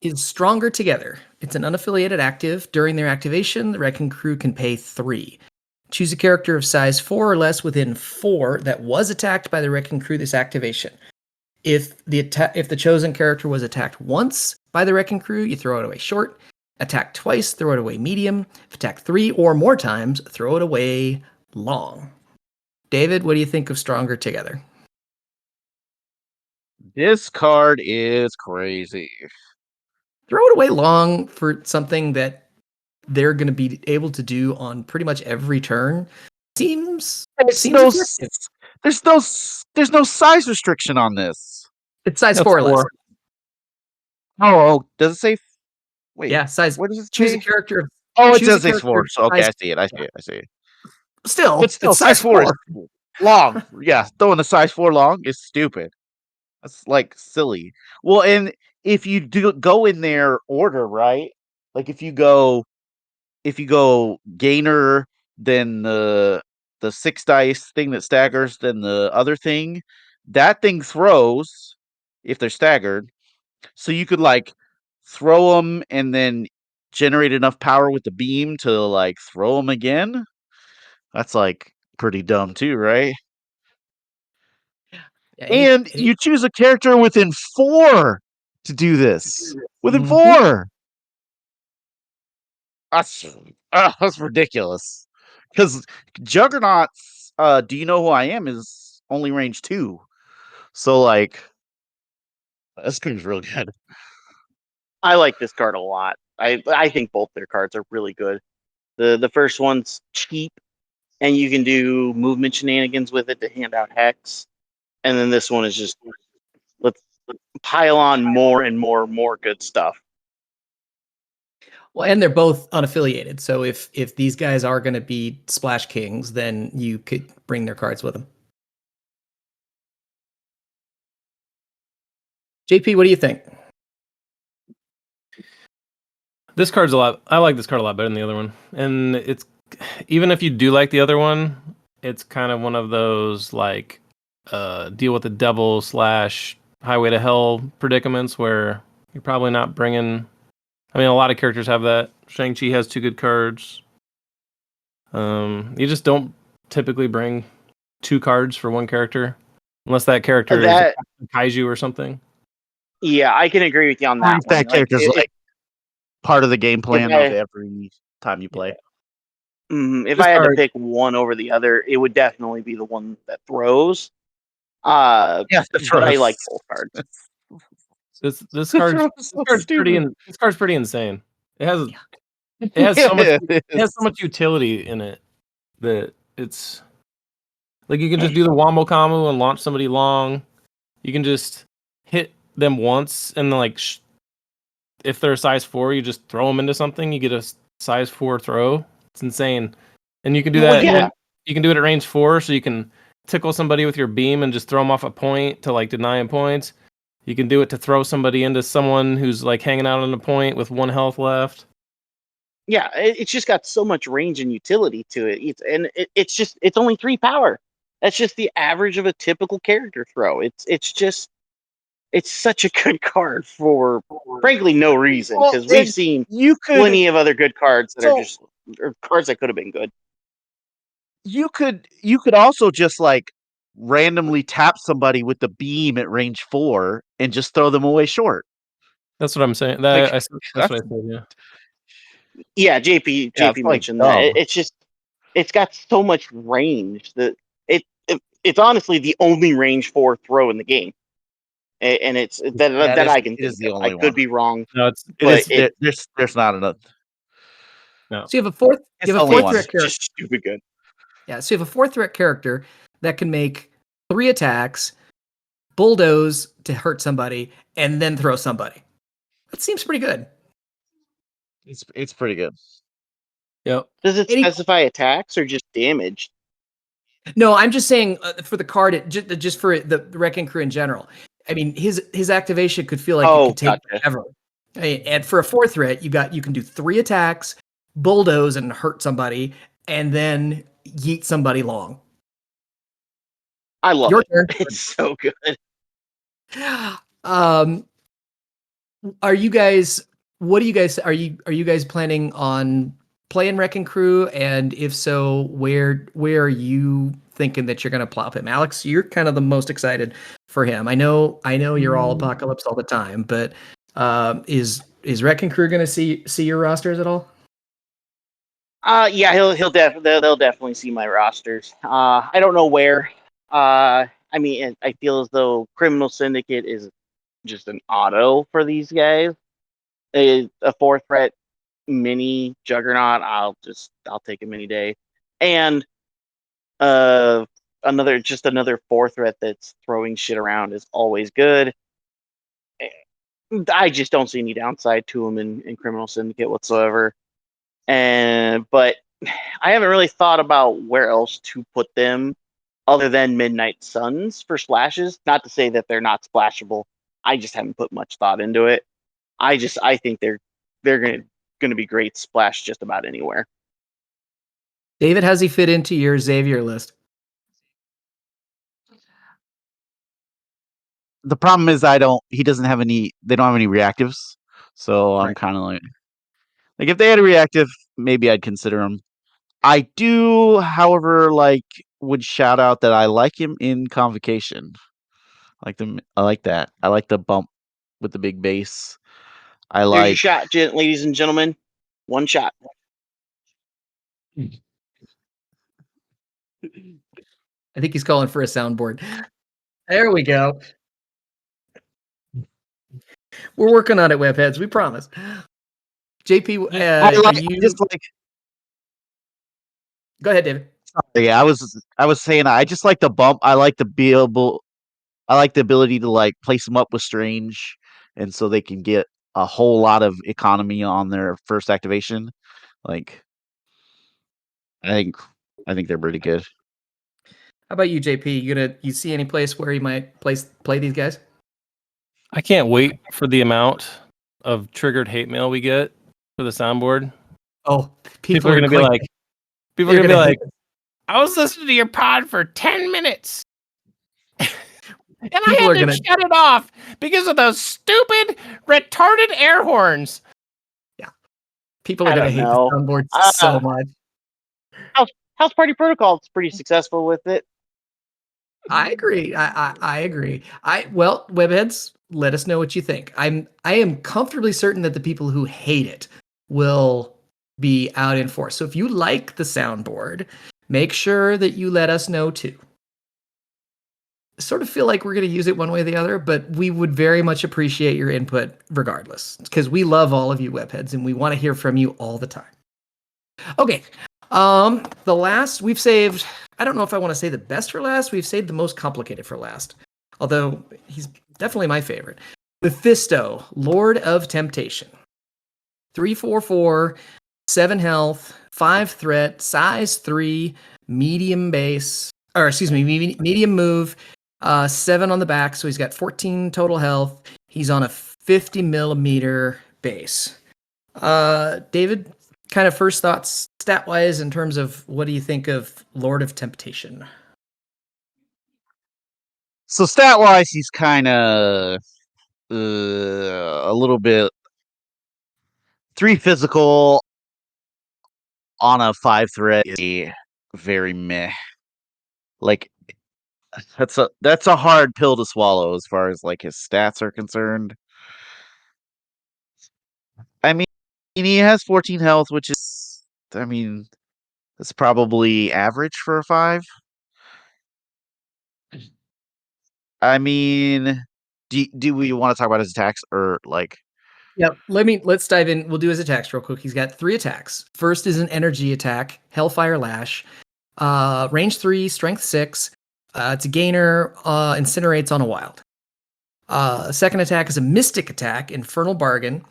is Stronger Together. It's an unaffiliated active. During their activation, the Wrecking Crew can pay 3. Choose a character of size 4 or less within 4 that was attacked by the Wrecking Crew this activation. If the chosen character was attacked once by the Wrecking Crew, you throw it away short. Attack twice, throw it away medium. If attack 3 or more times, throw it away long. David, what do you think of Stronger Together? This card is crazy. Throw it away long for something that they're going to be able to do on pretty much every turn seems effective. There's no size restriction on this. It's size That's 4 or less. 4. Oh, does it say? Wait, Yeah, size. what does it Choose say? a character. Oh, it choose a does say character 4. of So okay, size- I see it. Still, But still, it's size 4. is long. Yeah, throwing a size 4 long is stupid. That's like silly. Well, and if you do go in their order, right? Like if you go gainer, then the 6 dice thing that staggers, then the other thing, that thing throws if they're staggered. So you could like throw them and then generate enough power with the beam to like throw them again. That's like pretty dumb too, right? Yeah, And you choose a character within 4 to do this. Within 4. That's ridiculous. Because Juggernaut's Do You Know Who I Am is only range 2. So like this card's real good. I like this card a lot. I think both their cards are really good. The first one's cheap, and you can do movement shenanigans with it to hand out hex. And then this one is just let's pile on more and more good stuff. Well, and they're both unaffiliated. So if these guys are going to be Splash Kings, then you could bring their cards with them. JP, what do you think? This card's I like this card a lot better than the other one. And it's even if you do like the other one, it's kind of one of those like deal with the devil / highway to hell predicaments where you're probably not bringing. I mean, a lot of characters have that. Shang-Chi has 2 good cards. You just don't typically bring 2 cards for one character unless that character is a kaiju or something. Yeah, I can agree with you on that one. That character's like part of the game plan of every time you play. If I had to pick one over the other, it would definitely be the one that throws. Yeah, but I like both cards. This card's pretty insane. It has so much utility in it that it's like you can just do the wombo combo and launch somebody long. You can just hit them once and then like if they're a size 4, you just throw them into something. You get a size 4 throw. It's insane, and you can do that. Yeah. You can do it at range 4, so you can tickle somebody with your beam and just throw them off a point to like deny them points. You can do it to throw somebody into someone who's like hanging out on a point with 1 health left. Yeah, it's just got so much range and utility to it. It's only 3 power. That's just the average of a typical character throw. It's such a good card for frankly no reason, because we've seen plenty of other good cards that are just or cards that could have been good. You could also just like randomly tap somebody with the beam at range 4 and just throw them away short. That's what I'm saying. That's what I said. Yeah. Yeah, JP mentioned that. It's got so much range that it's honestly the only range 4 throw in the game. and it's that I can it is think the of. I only could one. be wrong, No, it's It but is there's not enough. no. So you have a fourth. It's You have a only fourth one. threat it's character. just stupid good. Yeah. So you have a fourth threat character that can make 3 attacks, bulldoze to hurt somebody, and then throw somebody. That seems pretty good. It's pretty good. Yep. Does it Any- specify attacks or just damage? No, I'm just saying for the card, just for the Wrecking Crew in general. I mean, his activation could feel like it Oh, could take gotcha. forever. And for a fourth threat, you can do 3 attacks, bulldoze and hurt somebody, and then yeet somebody long. I love Your it. turn. It's so good. Are you guys? What do you guys? Are you guys planning on playing Wrecking Crew? And if so, where are you thinking that you're going to plop him? Alex, you're kind of the most excited for him. I know you're all Apocalypse all the time, but is Wrecking Crew going to see your rosters at all? Yeah, they'll definitely see my rosters. I don't know where. I mean, I feel as though Criminal Syndicate is just an auto for these guys. A 4 threat mini Juggernaut, I'll take him any day. And another 4 threat that's throwing shit around is always good. I just don't see any downside to him in Criminal Syndicate whatsoever. But I haven't really thought about where else to put them other than Midnight Suns for splashes. Not to say that they're not splashable. I just haven't put much thought into it. I think they're gonna be great splash just about anywhere. David, how's he fit into your Xavier list? The problem is he doesn't have any. They don't have any reactives, so I'm Right. kind of like if they had a reactive, maybe I'd consider him. I do, however, would shout out that I like him in Convocation. I like that. I like the bump with the big bass. I There's your like. shot, ladies and gentlemen. One shot. I think he's calling for a soundboard. There we go. We're working on it, webheads. We promise. JP, Just like. Go ahead, David. Yeah, I was saying I just like the bump. I like the ability to place them up with Strange, and so they can get a whole lot of economy on their first activation. Like, I think they're pretty good. How about you, JP? You see any place where you might play these guys? I can't wait for the amount of triggered hate mail we get for the soundboard. Oh, People are going to be like, I was listening to your pod for 10 minutes. And I had to shut it off because of those stupid, retarded air horns. Yeah. People are going to hate the soundboard so much. House Party Protocol is pretty successful with it. I agree. I agree. Well, webheads, let us know what you think. I am comfortably certain that the people who hate it will be out in force. So if you like the soundboard, make sure that you let us know too. I sort of feel like we're going to use it one way or the other, but we would very much appreciate your input regardless, because we love all of you webheads and we want to hear from you all the time. Okay. The last we've saved, I don't know if I want to say the best for last. We've saved the most complicated for last, although he's definitely my favorite. Mephisto, Lord of Temptation. 3/4/4, 7 health, 5 threat, size 3, medium base, or excuse me, medium move, 7 on the back, so he's got 14 total health. He's on a 50 millimeter base. David, kind of first thoughts stat wise in terms of what do you think of Lord of Temptation? So stat wise, he's kind of a little bit 3 physical on a 5 threat is very meh. Like that's a hard pill to swallow as far as his stats are concerned. I mean, he has 14 health, which is, that's probably average for a 5. I mean, Do we want to talk about his attacks or like? Yep. Let's dive in. We'll do his attacks real quick. He's got 3 attacks. First is an energy attack, Hellfire Lash. Range 3, strength 6. It's a gainer, incinerates on a wild. Second attack is a mystic attack, Infernal Bargain.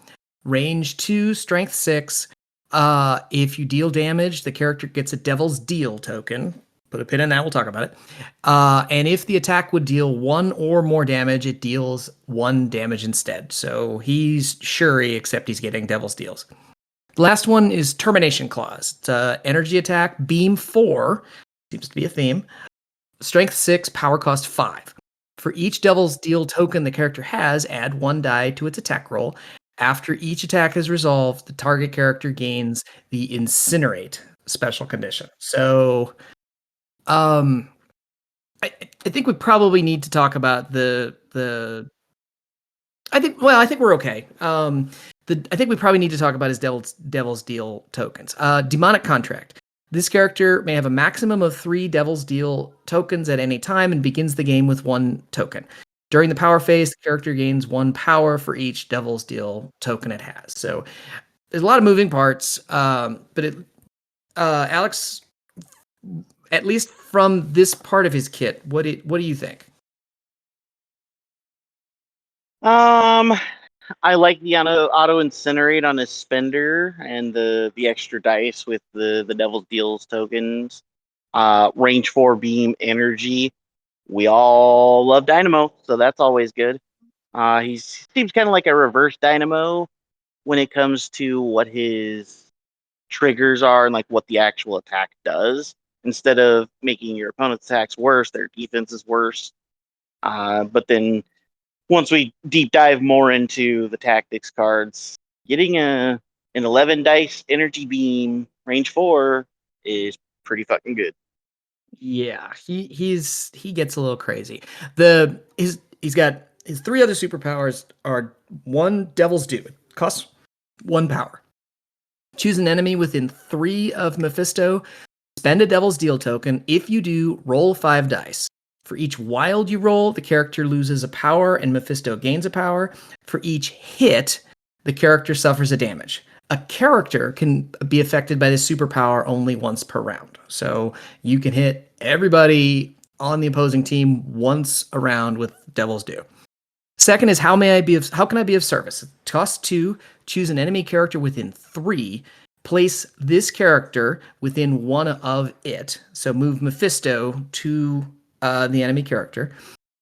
Range 2, strength 6. If you deal damage, the character gets a Devil's Deal token. Put a pin in that, we'll talk about it. And if the attack would deal 1 or more damage, it deals 1 damage instead. So he's Shuri, except he's getting Devil's Deals. The last one is Termination Clause. It's an energy attack, Beam 4. Seems to be a theme. Strength 6, power cost 5. For each Devil's Deal token the character has, add 1 die to its attack roll. After each attack is resolved, the target character gains the Incinerate special condition. So, I think we probably need to talk about the. I think we're okay. I think we probably need to talk about his Devil's Deal tokens. Demonic Contract. This character may have a maximum of 3 Devil's Deal tokens at any time and begins the game with 1 token. During the power phase, the character gains 1 power for each Devil's Deal token it has. So there's a lot of moving parts, but Alex, at least from this part of his kit, what do you think? I like the auto incinerate on his spender and the extra dice with the Devil's Deals tokens. Range 4 beam energy. We all love Dynamo, so that's always good. He seems kind of like a reverse Dynamo when it comes to what his triggers are and like what the actual attack does. Instead of making your opponent's attacks worse, their defense is worse. But then once we deep dive more into the tactics cards, getting an 11 dice energy beam range 4 is pretty fucking good. Yeah, he gets a little crazy. He's got his 3 other superpowers are 1 Devil's Due, costs 1 power. Choose an enemy within 3 of Mephisto, spend a Devil's Deal token. If you do, roll 5 dice. For each wild you roll, the character loses a power and Mephisto gains a power. For each hit, the character suffers a damage. A character can be affected by this superpower only once per round. So you can hit everybody on the opposing team once a round with Devil's Due. Second is how can I be of service? Cost 2, choose an enemy character within 3. Place this character within 1 of it. So move Mephisto to the enemy character.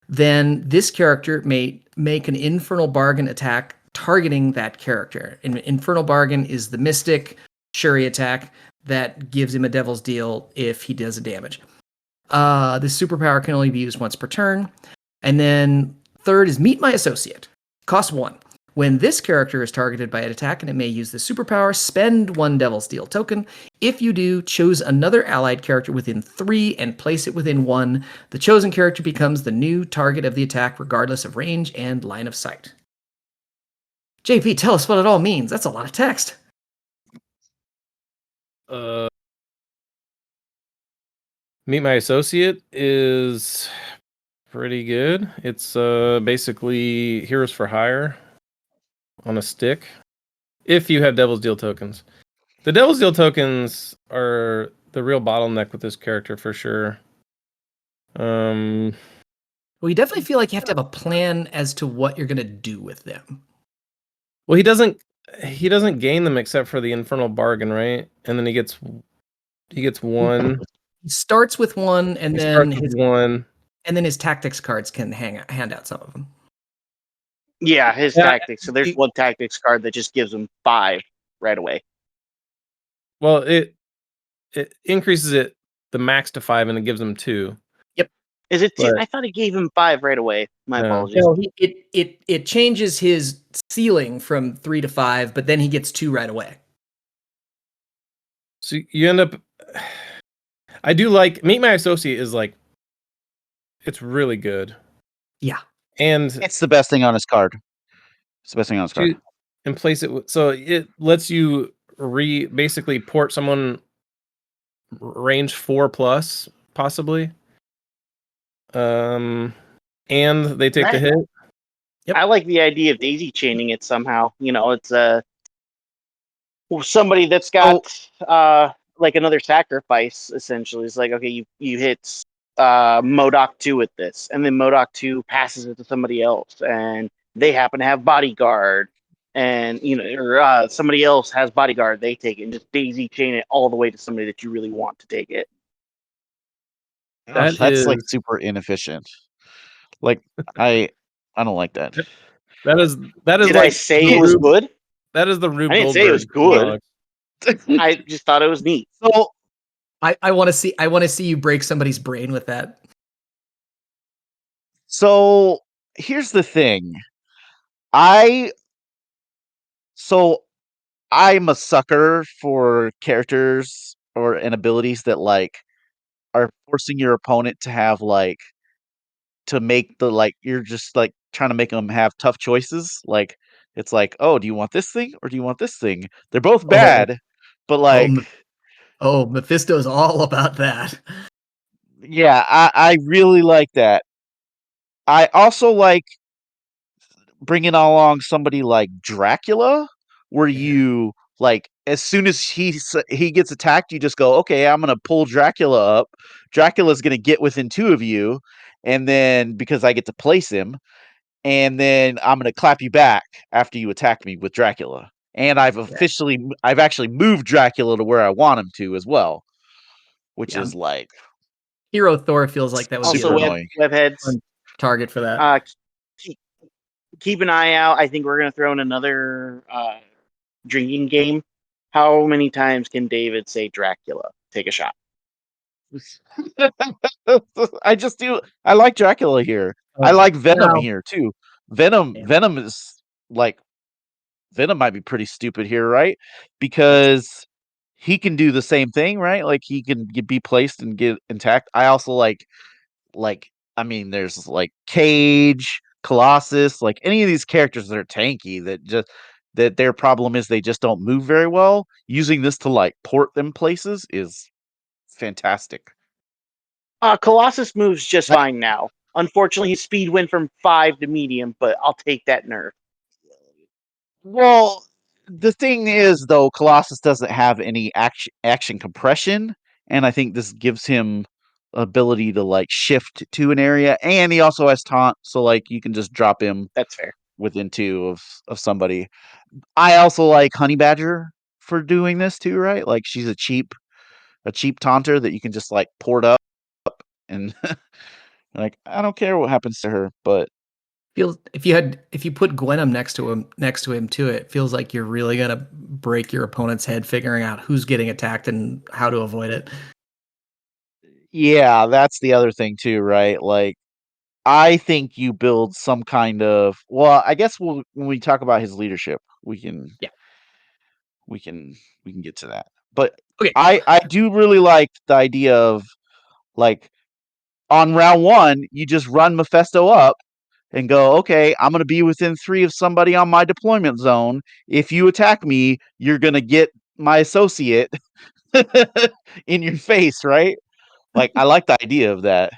Then this character may make an Infernal Bargain attack targeting that character. Infernal Bargain is the Mystic Shuri attack that gives him a Devil's Deal if he does a damage. This superpower can only be used once per turn. And then third is Meet My Associate. Cost 1. When this character is targeted by an attack and it may use the superpower, spend 1 Devil's Deal token. If you do, choose another allied character within 3 and place it within 1. The chosen character becomes the new target of the attack regardless of range and line of sight. JP, tell us what it all means. That's a lot of text. Meet My Associate is pretty good. It's basically Heroes for Hire on a stick. If you have Devil's Deal tokens. The Devil's Deal tokens are the real bottleneck with this character for sure. Well, you definitely feel like you have to have a plan as to what you're going to do with them. Well, he doesn't gain them except for the Infernal Bargain, right? And then he gets 1. He starts with 1 and then his tactics cards can hand out some of them. Yeah, his tactics. So there's 1 tactics card that just gives him 5 right away. Well, it increases it the max to 5 and it gives him 2. Yep. Is it 2? I thought it gave him 5 right away. My apologies. No, it changes his ceiling from 3 to 5, but then he gets 2 right away. So you end up. I do like Meet My Associate is like, it's really good. Yeah. And it's the best thing on his card. It's the best thing on his card. And place it so it lets you basically port someone range 4 plus possibly. And they take the hit. Yep. I like the idea of daisy chaining it somehow. It's somebody that's got like another sacrifice. Essentially, it's like, okay, you hit Modoc 2 with this, and then Modoc 2 passes it to somebody else, and they happen to have bodyguard, and or somebody else has bodyguard, they take it and just daisy chain it all the way to somebody that you really want to take it. That's like super inefficient. Like I don't like that. That is Did like I say it was good? That is the Rube I didn't say it was Goldberg. good. I just thought it was neat. So I want to see you break somebody's brain with that. So here's the thing. I'm a sucker for characters and abilities that like are forcing your opponent to have like to make the like you're just like trying to make them have tough choices. Like it's like, oh, do you want this thing or do you want this thing? They're both bad, but like, Mephisto's all about that. yeah, I really like that. I also like bringing along somebody like Dracula, where you like as soon as he gets attacked, you just go, okay, I'm gonna pull Dracula up. Dracula's gonna get within two of you, and then because I get to place him, and then I'm gonna clap you back after you attack me with Dracula. And I've actually moved Dracula to where I want him to as well, which is like Hero Thor feels like that would also be a webheads target for that. Keep an eye out. I think we're going to throw in another drinking game. How many times can David say Dracula? Take a shot. I like Dracula here. I like Venom here too. Venom is like Venom might be pretty stupid here, right? Because he can do the same thing, right? Like he can be placed and get intact. I also like I mean, there's like Cage, Colossus, like any of these characters that are tanky that their problem is they just don't move very well. Using this to like port them places is fantastic. Colossus moves just fine now. Unfortunately, his speed went from 5 to medium, but I'll take that nerf. Well, the thing is, though, Colossus doesn't have any action compression, and I think this gives him ability to like shift to an area, and he also has taunt, so like you can just drop him. That's fair. Within two of somebody. I also like Honey Badger for doing this too, right? Like she's a cheap taunter that you can just like port up and like I don't care what happens to her, but feels if you put Gwenom next to him too, it feels like you're really gonna break your opponent's head figuring out who's getting attacked and how to avoid it. Yeah, that's the other thing too, right? Like I think you build some kind of I guess when we talk about his leadership, we can get to that. But okay. I do really like the idea of like on round 1, you just run Mephisto up and go, okay, I'm going to be within 3 of somebody on my deployment zone. If you attack me, you're going to get my associate in your face, right? Like, I like the idea of that.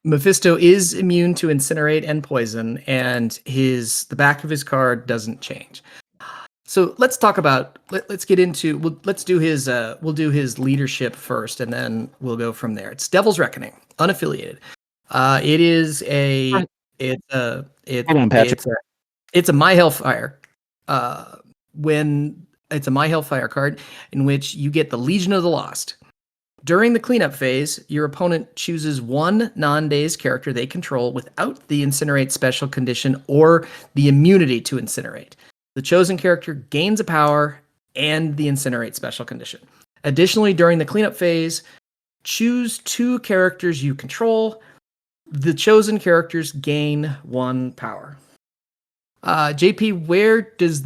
Mephisto is immune to incinerate and poison, and the back of his card doesn't change. So let's talk about let's get into let's do his we'll do his leadership first, and then we'll go from there. It's Devil's Reckoning, unaffiliated. It is a it's a it's a My Hellfire. When it's a My Hellfire card in which you get the Legion of the Lost. During the cleanup phase, your opponent chooses one non-dazed character they control without the Incinerate special condition or the immunity to Incinerate. The chosen character gains a power and the Incinerate special condition. Additionally, during the cleanup phase, choose 2 characters you control. The chosen characters gain 1 power. JP, where does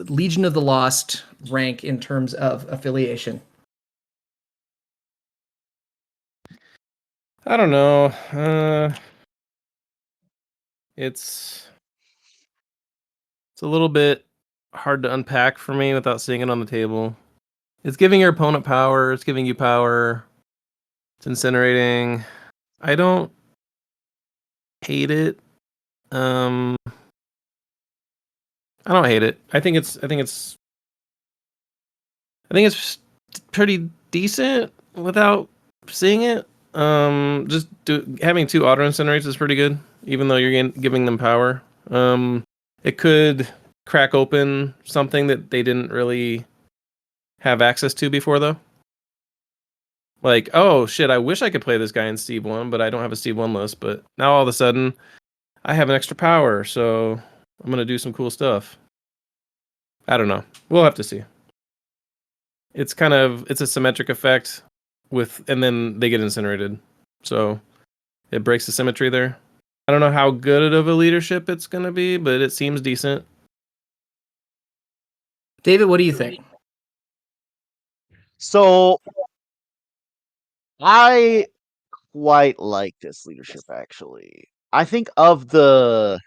Legion of the Lost rank in terms of affiliation? I don't know. It's a little bit hard to unpack for me without seeing it on the table. It's giving your opponent power. It's giving you power. It's incinerating. I don't hate it. I don't hate it. I think it's pretty decent without seeing it. Having 2 auto incinerates is pretty good, even though you're giving them power. It could crack open something that they didn't really have access to before, though. Like, oh shit, I wish I could play this guy in Steve 1, but I don't have a Steve 1 list. But now all of a sudden, I have an extra power, so I'm gonna do some cool stuff. I don't know. We'll have to see. It's a symmetric effect and then they get incinerated. So it breaks the symmetry there. I don't know how good of a leadership it's gonna be, but it seems decent. David, what do you think? So I quite like this leadership, actually. I think of the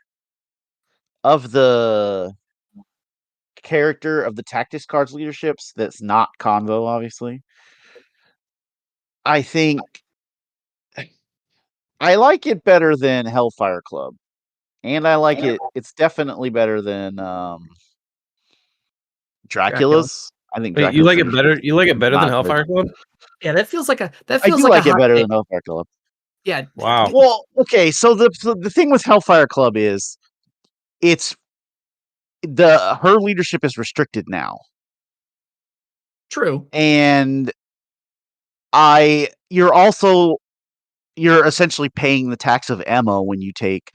character of the tactics cards leaderships that's not convo, obviously. I think I like it better than Hellfire Club. And I like it. It's definitely better than Dracula. Dracula's. I think Wait, you Dracula's like it better? You like it better than not good. Hellfire Club? Yeah, that feels like I do a like it hot better take. than Hellfire Club. Yeah. Wow. Well, okay. So the thing with Hellfire Club is it's her leadership is restricted now, True. and you're essentially paying the tax of Emma when you take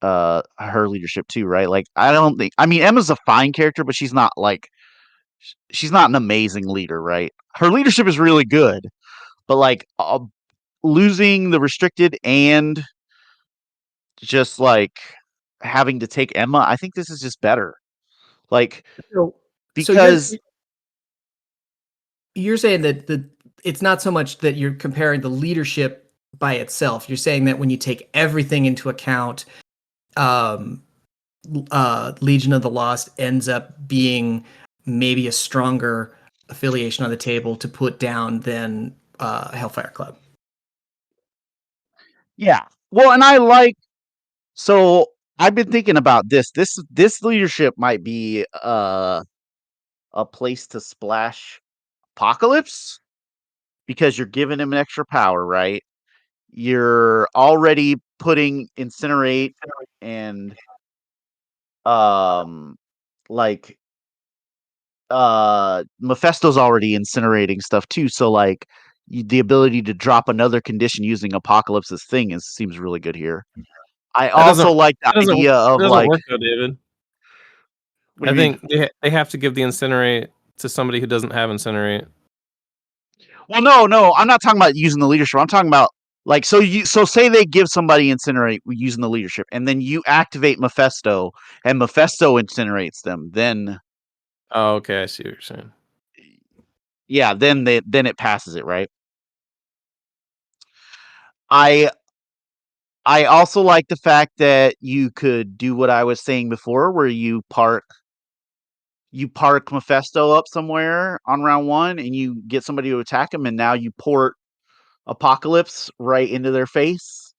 her leadership too, right? Like I mean Emma's a fine character, but she's not an amazing leader, right? Her leadership is really good, but like losing the restricted and just like having to take Emma, I think this is just better. Like So because you're saying that it's not so much that you're comparing the leadership by itself. You're saying that when you take everything into account, Legion of the Lost ends up being maybe a stronger affiliation on the table to put down than Hellfire Club. yeah. Well, and so I've been thinking about this. This leadership might be a place to splash Apocalypse because you're giving him an extra power, right? You're already putting Incinerate and like Mephisto's already incinerating stuff too, so like the ability to drop another condition using Apocalypse's thing seems really good here. I also like the idea of doesn't like work though, David. what do I you mean? think they have to give the incinerate to somebody who doesn't have incinerate. Well, no, I'm not talking about using the leadership. I'm talking about like so say they give somebody incinerate using the leadership, and then you activate Mephisto, and Mephisto incinerates them. Then, Oh, okay, I see what you're saying. yeah, then it passes it, right? I also like the fact that you could do what I was saying before, where you park Mephisto up somewhere on round 1, and you get somebody to attack him, and now you port Apocalypse right into their face.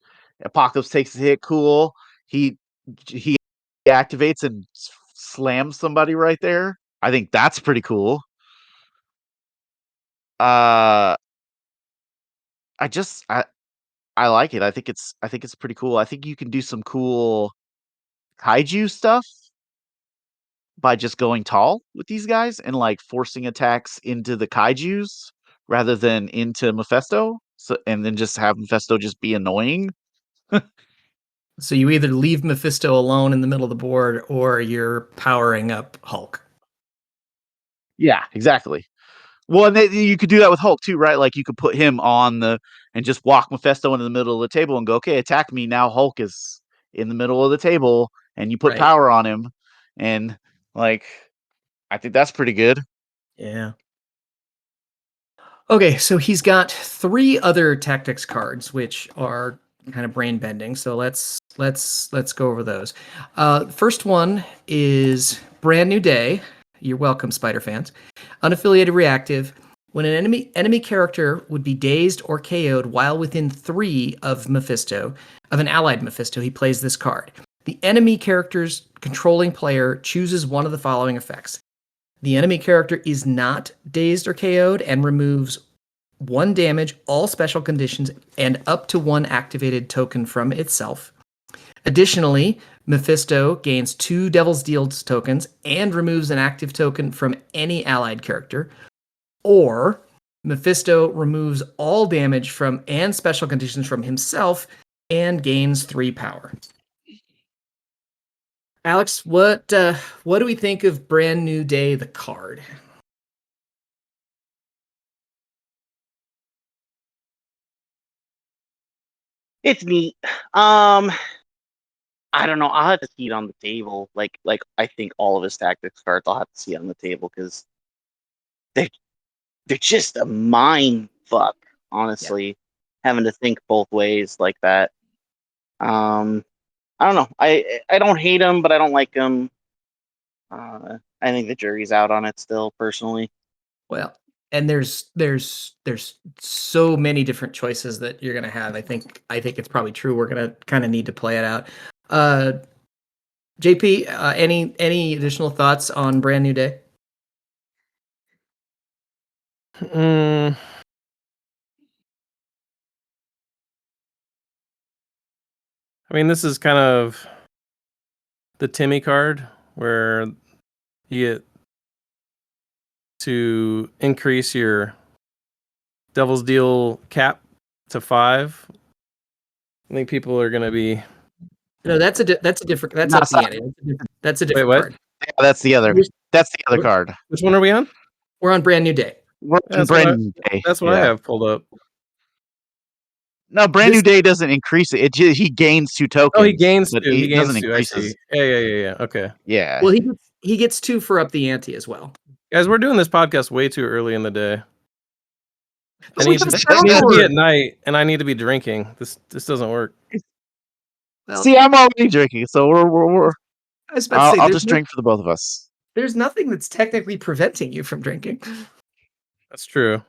Apocalypse takes a hit. Cool. He activates and slams somebody right there. I think that's pretty cool. I like it. I think it's pretty cool. I think you can do some cool kaiju stuff by just going tall with these guys and like forcing attacks into the kaijus rather than into Mephisto. So and then just have Mephisto just be annoying. So you either leave Mephisto alone in the middle of the board or you're powering up Hulk. Yeah, exactly. Well, and you could do that with Hulk too, right? Like you could put him and just walk Mephisto into the middle of the table and go, okay, attack me. Now Hulk is in the middle of the table and you put Right. power on him. And like, I think that's pretty good. Yeah. Okay, so he's got 3 other tactics cards, which are kind of brain bending. So let's go over those. First one is Brand New Day. You're welcome, Spider fans. Unaffiliated reactive. When an enemy character would be dazed or KO'd while within 3 of an allied Mephisto, he plays this card. The enemy character's controlling player chooses one of the following effects. The enemy character is not dazed or KO'd and removes 1 damage, all special conditions, and up to 1 activated token from itself. Additionally, Mephisto gains 2 Devil's Deal tokens and removes an active token from any allied character. Or Mephisto removes all damage from and special conditions from himself and gains 3 power. Alex, what do we think of Brand New Day, the card? It's neat. I don't know. I'll have to see it on the table. Like I think all of his tactics cards, I'll have to see on the table because they're just a mind fuck. Honestly, having to think both ways like that. I don't know. I don't hate him, but I don't like him. I think the jury's out on it still, personally. Well, and there's so many different choices that you're gonna have. I think it's probably true. We're gonna kind of need to play it out. JP, any additional thoughts on Brand New Day? I mean, this is kind of the Timmy card where you get to increase your Devil's Deal cap to 5. I think people are going to be... No, that's a different. That's Not up the ante. That's a different Wait, what? card. Yeah, that's the other card. Which one are we on? We're on Brand New Day. We're on That's Brand New Day. That's what I have pulled up. No, Brand New Day doesn't increase it. He gains 2 tokens. Oh, he gains 2. But he gains doesn't 2. I increase see. his. Yeah. Okay. Yeah. Well, he gets 2 for up the ante as well. Guys, we're doing this podcast way too early in the day. I need to Sure. be at night, and I need to be drinking. This doesn't work. Well, See, I'm already drinking, so we're I was about to say, I'll just drink for the both of us. There's nothing that's technically preventing you from drinking. That's true.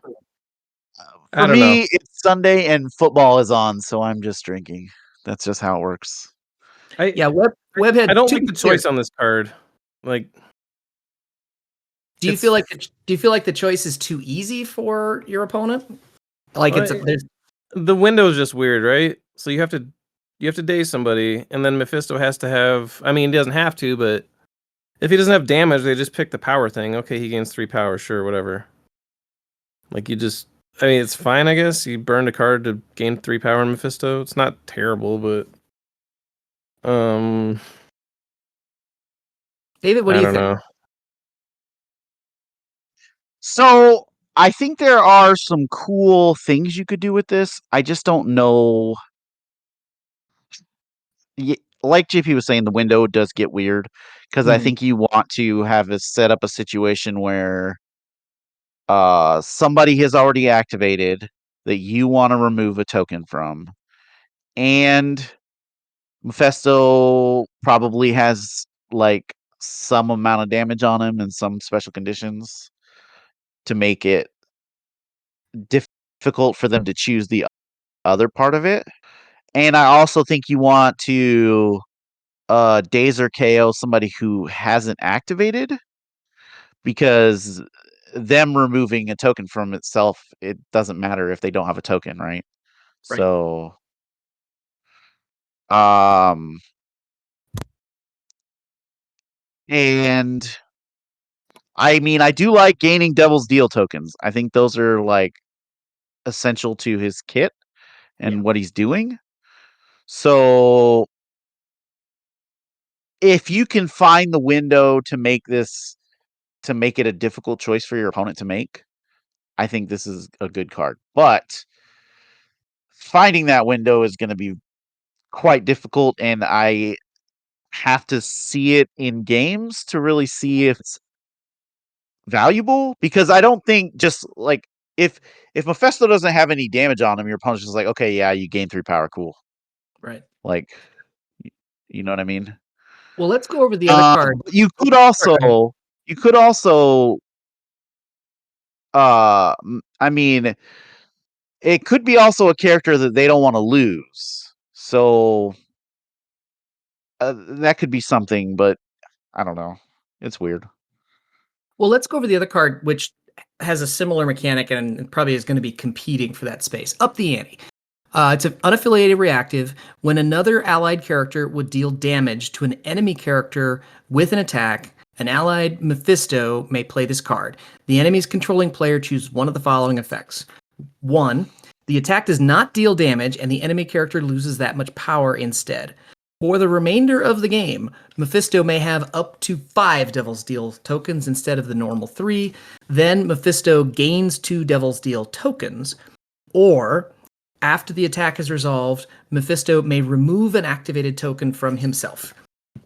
For me, it's Sunday and football is on, so I'm just drinking. That's just how it works. Webhead. I don't like the choice on this card. Like, do you feel like the choice is too easy for your opponent? Like, the window is just weird, right? So you have to daze somebody, and then Mephisto has to have. I mean, he doesn't have to, but if he doesn't have damage, they just pick the power thing. Okay, he gains 3 power, sure, whatever. Like, I mean, it's fine, I guess. You burned a card to gain 3 power in Mephisto. It's not terrible, but David, what do you think? Know. So I think there are some cool things you could do with this. I just don't know. Like JP was saying, the window does get weird because I think you want to have set up a situation where somebody has already activated that you want to remove a token from, and Mephisto probably has like some amount of damage on him and some special conditions to make it difficult for them to choose the other part of it. And I also think you want to daze or KO somebody who hasn't activated, because them removing a token from itself, it doesn't matter if they don't have a token, right? So and I mean, I do like gaining Devil's Deal tokens. I think those are like essential to his kit and what he's doing. So if you can find the window to make it a difficult choice for your opponent to make, I think this is a good card. But finding that window is going to be quite difficult, and I have to see it in games to really see if it's valuable, because I don't think just like if Mephisto doesn't have any damage on him, your opponent's just like, okay, yeah, you gain 3 power, cool. Right. Like, you know what I mean? Well, let's go over the other card. You could also I mean, it could be also a character that they don't want to lose. So that could be something, but I don't know. It's weird. Well, let's go over the other card, which has a similar mechanic and probably is going to be competing for that space. Up the ante. It's an unaffiliated reactive. When another allied character would deal damage to an enemy character with an attack, an allied Mephisto may play this card. The enemy's controlling player choose one of the following effects. 1. The attack does not deal damage, and the enemy character loses that much power instead. For the remainder of the game, Mephisto may have up to 5 Devil's Deal tokens instead of the normal 3. Then Mephisto gains 2 Devil's Deal tokens. Or, after the attack is resolved, Mephisto may remove an activated token from himself.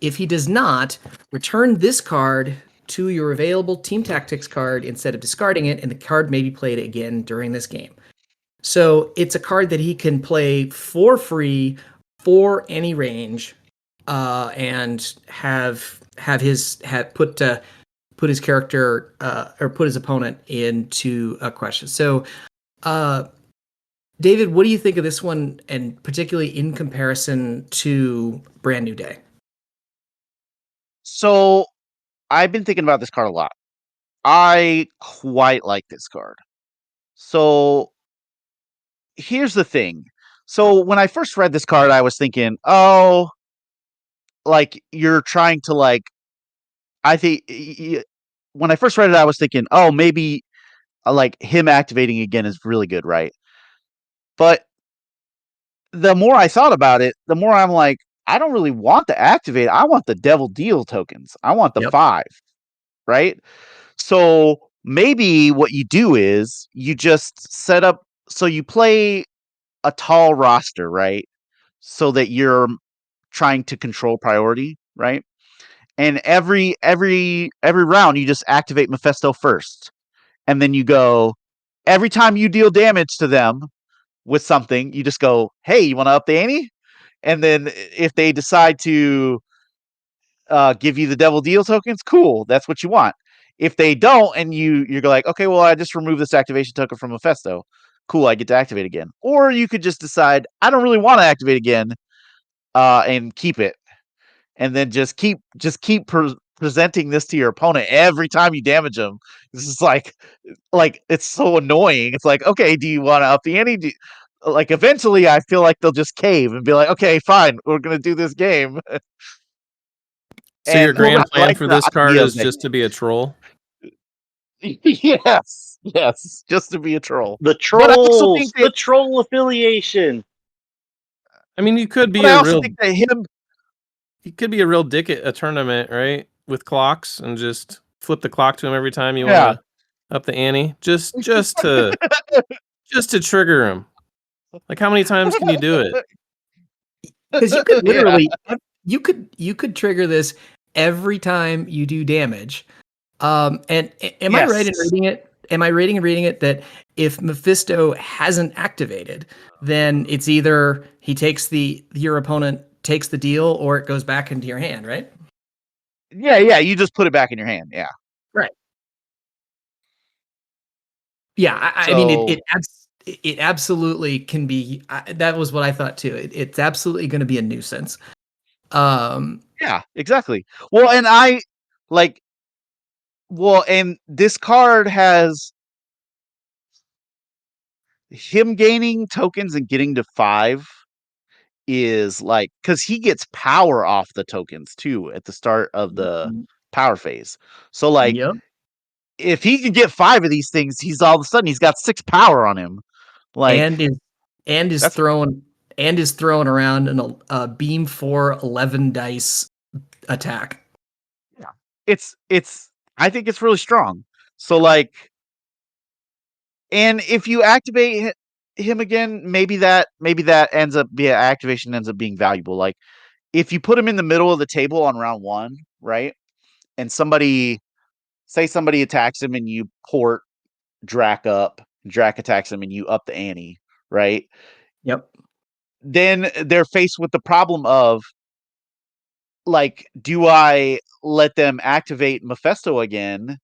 If he does not, return this card to your available Team Tactics card instead of discarding it, and the card may be played again during this game. So it's a card that he can play for free for any range, and put his character or put his opponent into a question. So, David, what do you think of this one, and particularly in comparison to Brand New Day? So I've been thinking about this card a lot. I quite like this card. So here's the thing. So when I first read this card, I was thinking, oh, like you're trying to like. I think when I first read it, I was thinking, oh, maybe like him activating again is really good, right? But the more I thought about it, the more I'm like, I don't really want to activate. I want the Devil Deal tokens. I want the 5, right? So maybe what you do is you just set up, so you play a tall roster, right? So that you're trying to control priority, right? And every round you just activate Mephisto first. And then you go, every time you deal damage to them with something, you just go, hey, you want to up the ante? And then if they decide to give you the Devil Deal tokens, cool, that's what you want. If they don't, and you're like, okay, well, I just removed this activation token from Mephisto. Cool, I get to activate again. Or you could just decide, I don't really want to activate again, and keep it. And then just keep presenting this to your opponent every time you damage them. This is like it's so annoying. It's like, okay, do you want to up the ante? Like eventually, I feel like they'll just cave and be like, okay, fine, we're gonna do this game. So your And grand I plan like for the this card idea of is that. just to be a troll? Yes, just to be a troll. The But I also trolls, think the that, troll affiliation. I mean, you could but be I a also real think that him. dick at a tournament, right? With clocks, and just flip the clock to him every time you Yeah. want to up the ante, just to trigger him. Like, how many times can you do it? Because you could Yeah. literally you could trigger this every time you do damage. And am I right in Yes. reading it? Am I reading it that if Mephisto hasn't activated, then it's either your opponent takes the deal, or it goes back into your hand, right? Yeah, you just put it back in your hand. Yeah. Right. Yeah, I mean, it absolutely can be. That was what I thought too. It's absolutely going to be a nuisance. Yeah, exactly. Well, and this card has him gaining tokens and getting to 5 is like, because he gets power off the tokens too at the start of the power phase. So like, Yep. if he can get 5 of these things, he's all of a sudden he's got 6 power on him. Like, and is that's throwing around a beam 4 11 dice attack. yeah, it's I think it's really strong. So like, and if you activate him again, maybe that activation ends up being valuable. Like, if you put him in the middle of the table on round 1, right? And somebody attacks him and you port Drac up, Drac attacks him and you up the ante, right? Yep. Then they're faced with the problem of, like, do I let them activate Mephisto again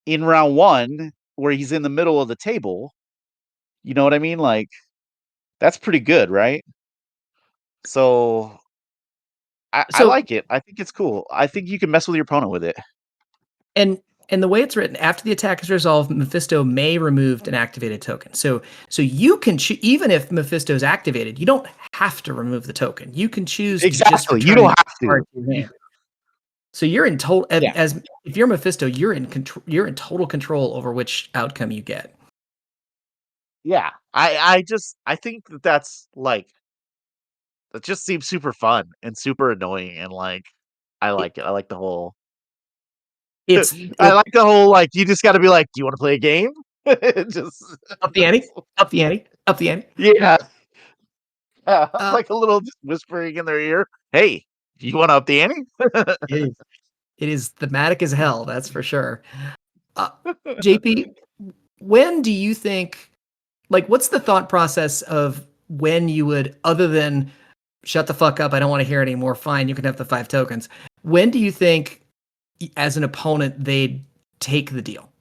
in round 1 where he's in the middle of the table. You know what I mean? Like, that's pretty good, right? So I So like it. I think it's cool. I think you can mess with your opponent with it. and the way it's written, after the attack is resolved, Mephisto may remove an activated token. So you can even if Mephisto is activated, you don't have to remove the token. You can choose to just Exactly. You return don't have the card to. to your hand. So you're in total Yeah. as if you're Mephisto, you're in control. You're in total control over which outcome you get. Yeah. I think that's like, that just seems super fun and super annoying, and like, I like it. I like the whole. It's I like the whole, like, you just got to be like, do you want to play a game? Just up the ante, up the ante, up the ante. yeah. Uh, Like a little just whispering in their ear. Hey, you want to up the ante? it is thematic as hell, that's for sure. JP, when do you think, like, what's the thought process of when you would, other than shut the fuck up, I don't want to hear anymore, fine, you can have the 5 tokens. When do you think, as an opponent, they'd take the deal?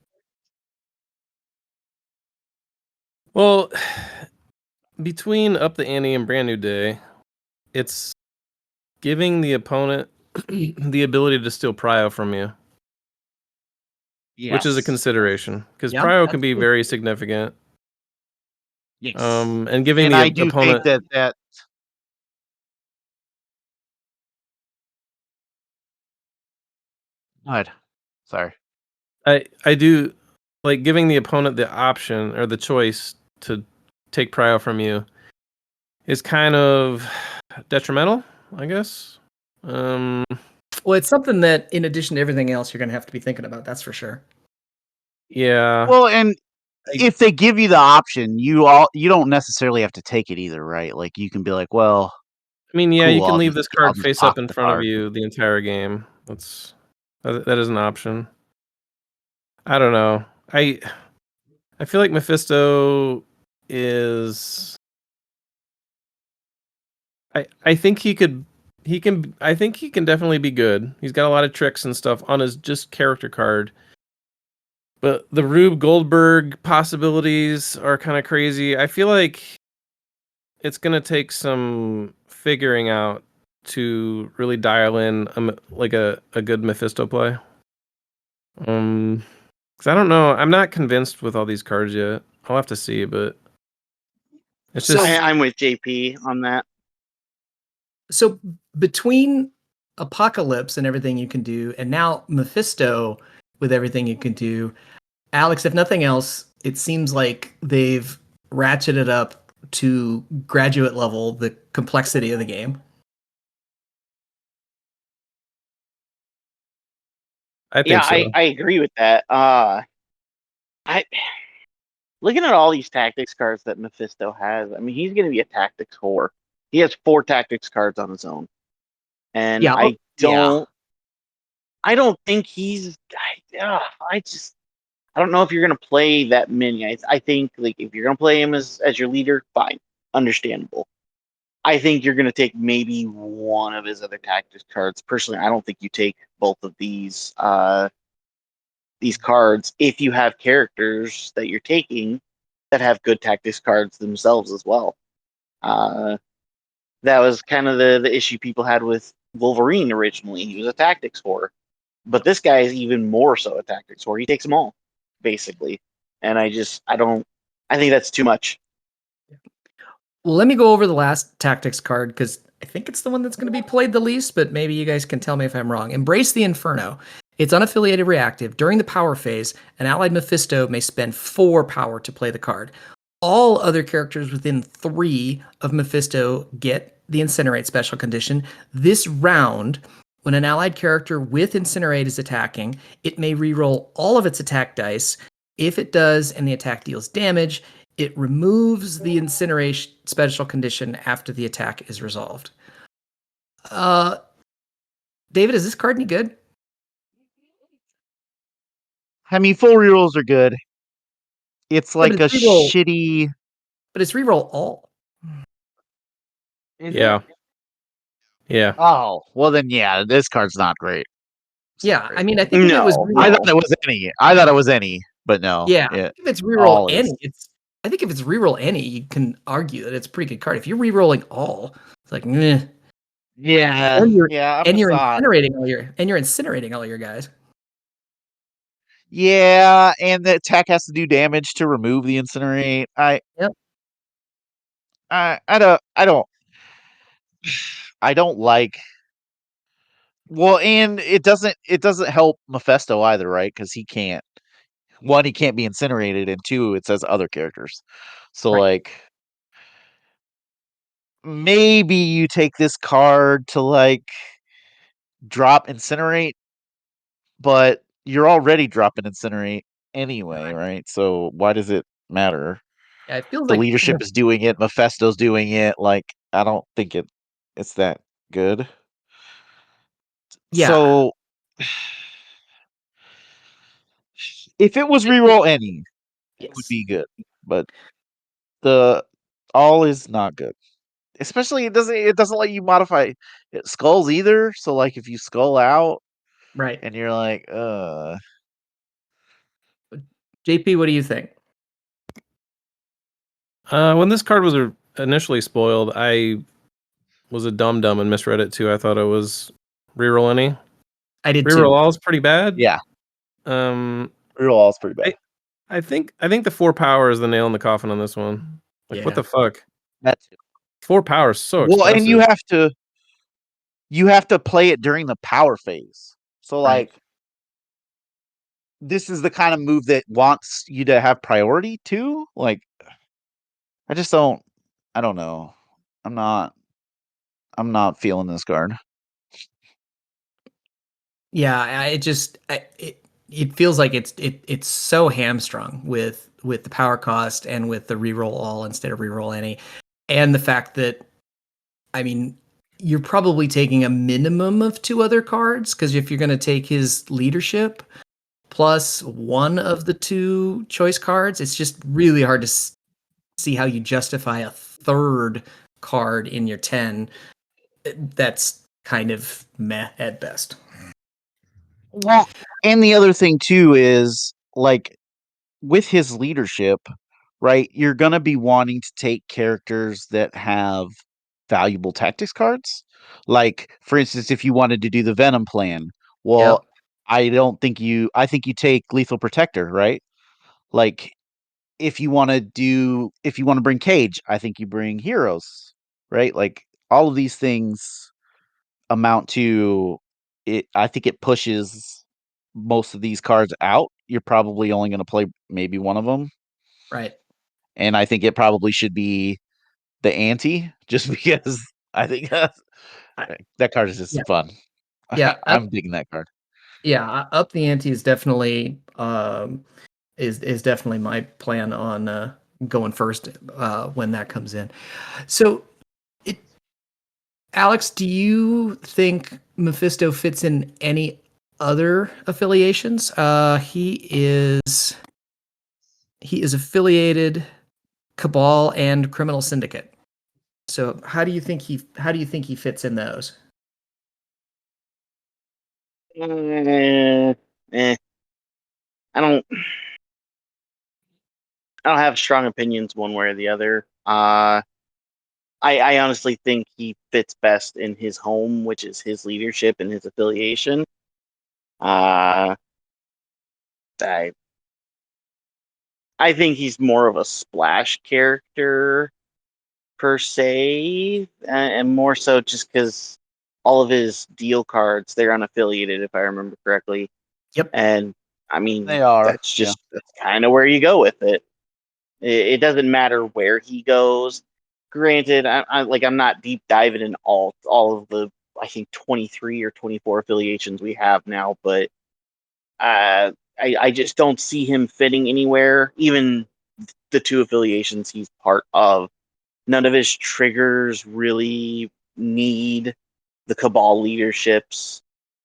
Well, between Up the Ante and Brand New Day, it's giving the opponent the ability to steal prio from you, which is a consideration, because Yeah, prio can be absolutely. very significant. Yes. And giving And the I do opponent think that What? Sorry. I do like giving the opponent the option or the choice to take prio from you is kind of detrimental, I guess. Well, it's something that, in addition to everything else, you're going to have to be thinking about. That's for sure. Yeah. Well, and if they give you the option, you don't necessarily have to take it either, right? Like, you can be like, well, I mean, yeah, you cool, can I'll leave just this card face up pocket in the front of card. you the entire game. That is an option. I don't know. I feel like Mephisto is. I think he can I think he can definitely be good. He's got a lot of tricks and stuff on his just character card. But the Rube Goldberg possibilities are kind of crazy. I feel like it's gonna take some figuring out to really dial in like a good Mephisto play. Because I don't know. I'm not convinced with all these cards yet. I'll have to see, but it's So- just I'm with JP on that. So between Apocalypse and everything you can do, and now Mephisto with everything you can do, Alex, if nothing else, it seems like they've ratcheted up to graduate level the complexity of the game. I think Yeah, so. I agree with that. I looking at all these tactics cards that Mephisto has. I mean, he's going to be a tactics whore. He has 4 tactics cards on his own, and Yeah, I yeah. don't think he's. I don't know if you're going to play that many. I think like if you're going to play him as your leader, fine, understandable. I think you're going to take maybe one of his other tactics cards. Personally, I don't think you take both of these cards if you have characters that you're taking that have good tactics cards themselves as well. That was kind of the issue people had with Wolverine originally. He was a tactics whore, but this guy is even more so a tactics whore. He takes them all, basically, and I think that's too much. Well, let me go over the last tactics card because I think it's the one that's going to be played the least, but maybe you guys can tell me if I'm wrong. Embrace the Inferno. It's unaffiliated reactive. During the power phase, an allied Mephisto may spend 4 power to play the card. All other characters within 3 of Mephisto get the Incinerate special condition. This round, when an allied character with Incinerate is attacking, it may reroll all of its attack dice. If it does and the attack deals damage, it removes the Incineration special condition after the attack is resolved. David, is this card any good? I mean, full rerolls are good. It's Yeah, but like a it's reroll. shitty. But it's reroll all. Yeah. Yeah. Oh, well then, yeah, this card's not great. It's not Yeah, great. I mean, I think if it was No, I reroll, thought it was any. I thought it was any. But no, Yeah, it if it's reroll all any, is I think if it's reroll any, you can argue that it's a pretty good card. If you're rerolling all, it's like, meh. yeah, And you're yeah. I'm and just you're not. incinerating all your guys. Yeah, and the attack has to do damage to remove the incinerate. Yep. I don't I don't like. Well, and it doesn't help Mephisto either, right? Because he can't. One, he can't be incinerated, and two, it says other characters. So Right. like, maybe you take this card to like drop incinerate, but you're already dropping incinerate anyway, right? So why does it matter? Yeah, it feels The like leadership is doing it, Mephisto's doing it. Like, I don't think it's that good. yeah. So if it was reroll any, it would Yes. be good. But the all is not good. Especially it doesn't let you modify skulls either. So like if you skull out Right. and you're like, JP, what do you think? When this card was initially spoiled, I was a dum dum and misread it too. I thought it was reroll any. I did Reroll too. all is pretty bad. yeah, Um, reroll all is pretty bad. I think the 4 power is the nail in the coffin on this one. Like, what Yeah. the fuck? That too. 4 power is so Well, and expensive. you have to play it during the power phase. So Right. like this is the kind of move that wants you to have priority too. Like I don't know. I'm not I'm not feeling this card. Yeah, it feels like it's so hamstrung with the power cost and with the reroll all instead of reroll any, and the fact that, I mean, you're probably taking a minimum of 2 other cards, because if you're going to take his leadership plus one of the 2 choice cards, it's just really hard to see how you justify a third card in your 10 that's kind of meh at best. Well, and the other thing too is like with his leadership, right? You're going to be wanting to take characters that have valuable tactics cards. Like for instance, if you wanted to do the Venom plan, well, Yep. I think you take Lethal Protector, right? Like if you want to bring Cage, I think you bring Heroes, right? Like all of these things amount to it. I think it pushes most of these cards out. You're probably only going to play maybe one of them, Right. and I think it probably should be the ante, just because I think I, that card is just yeah. fun. Yeah. I'm digging that card. Up the ante is definitely is definitely my plan on going first when that comes in. So, it, Alex, do you think Mephisto fits in any other affiliations? He is affiliated Cabal and Criminal Syndicate. So, how do you think he fits in those? Eh, eh. I don't. I don't have strong opinions one way or the other. I honestly think he fits best in his home, which is his leadership and his affiliation. Uh, I I think he's more of a splash character per se, and more so just because all of his deal cards they're unaffiliated, if I remember correctly. Yep. And I mean, They are, that's kind of where you go with it. It doesn't matter where he goes. Granted, I'm not deep diving in all of the I think 23 or 24 affiliations we have now, but I just don't see him fitting anywhere. Even the 2 affiliations he's part of, none of his triggers really need the Cabal leaderships.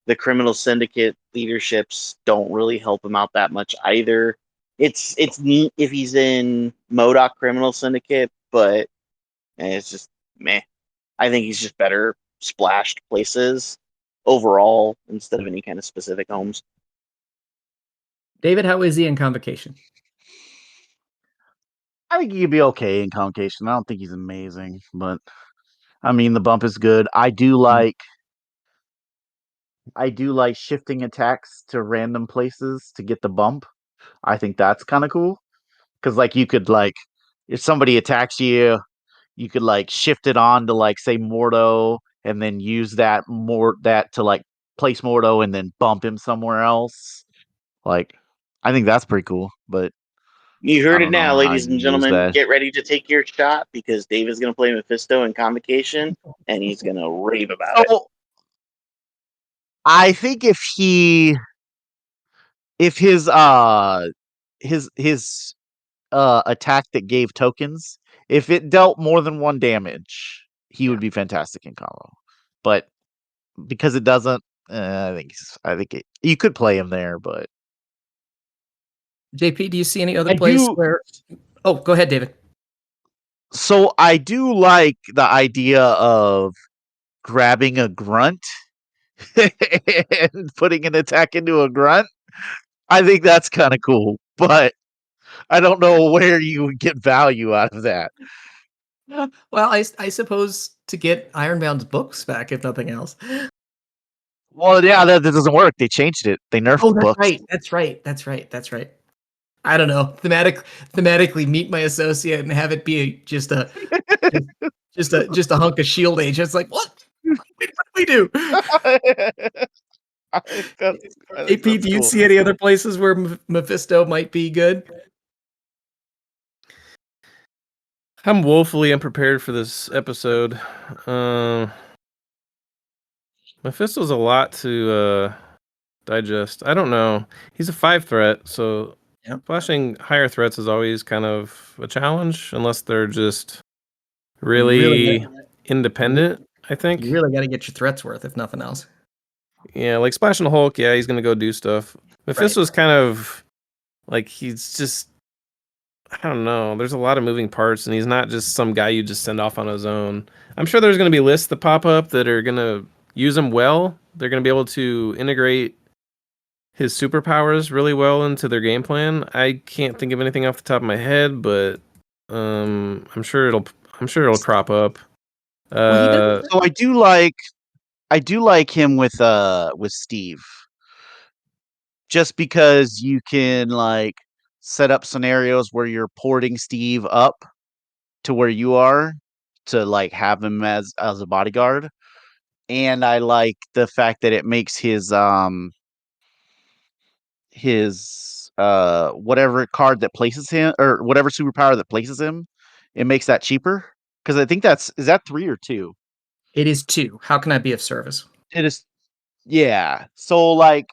The Criminal Syndicate leaderships don't really help him out that much either. It's neat if he's in Modoc Criminal Syndicate, but it's just meh. I think he's just better splashed places overall instead of any kind of specific homes. David, how is he in Convocation? I think he'd be okay in Convocation. I don't think he's amazing, but I mean the bump is good. I do like shifting attacks to random places to get the bump. I think that's kind of cool because like you could like if somebody attacks you, you could like shift it on to like say Mordo and then use that to like place Mordo and then bump him somewhere else. Like I think that's pretty cool, but You I heard it don't know now, how ladies you and use gentlemen. that. Get ready to take your shot because David's going to play Mephisto in Convocation, and he's going to rave about it. So I think if his attack that gave tokens, if it dealt more than one damage, he would be fantastic in combo. But because it doesn't, you could play him there, but JP, do you see any other I place do. where? Oh, go ahead, David. So I do like the idea of grabbing a grunt and putting an attack into a grunt. I think that's kind of cool, but I don't know where you would get value out of that. Well, I suppose to get Ironbound's books back, if nothing else. Well, yeah, that doesn't work. They changed it. They nerfed Oh, the that's books. right. That's right. I don't know. Thematically, meet my associate and have it be just a hunk of shield age. It's like what? What do we do? I think AP, do you cool. see any other places where Mephisto might be good? I'm woefully unprepared for this episode. Mephisto's a lot to digest. I don't know. He's a 5 threat, so flashing higher threats is always kind of a challenge, unless they're just really independent, I think. You really got to get your threats worth, if nothing else. Yeah, like splashing a Hulk, yeah, he's going to go do stuff. Mephisto's kind of like he's just I don't know. There's a lot of moving parts, and he's not just some guy you just send off on his own. I'm sure there's going to be lists that pop up that are going to use him well. They're going to be able to integrate his superpowers really well into their game plan. I can't think of anything off the top of my head, but I'm sure it'll crop up. So I do like him with Steve. Just because you can like set up scenarios where you're porting Steve up to where you are to like have him as a bodyguard. And I like the fact that it makes his whatever card that places him or whatever superpower that places him, it makes that cheaper. Because I think is that 3 or 2? It is 2. How can I be of service? It is, yeah. So like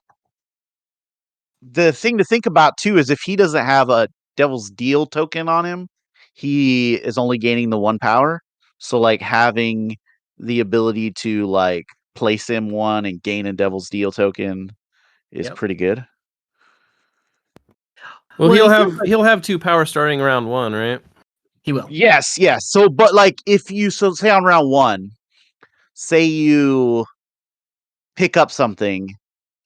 the thing to think about too is if he doesn't have a Devil's Deal token on him, he is only gaining the 1 power. So like having the ability to like place him 1 and gain a Devil's Deal token is pretty good. Well, he'll have 2 power starting round 1, right? He will. Yes. So but like if you say on round 1, say you pick up something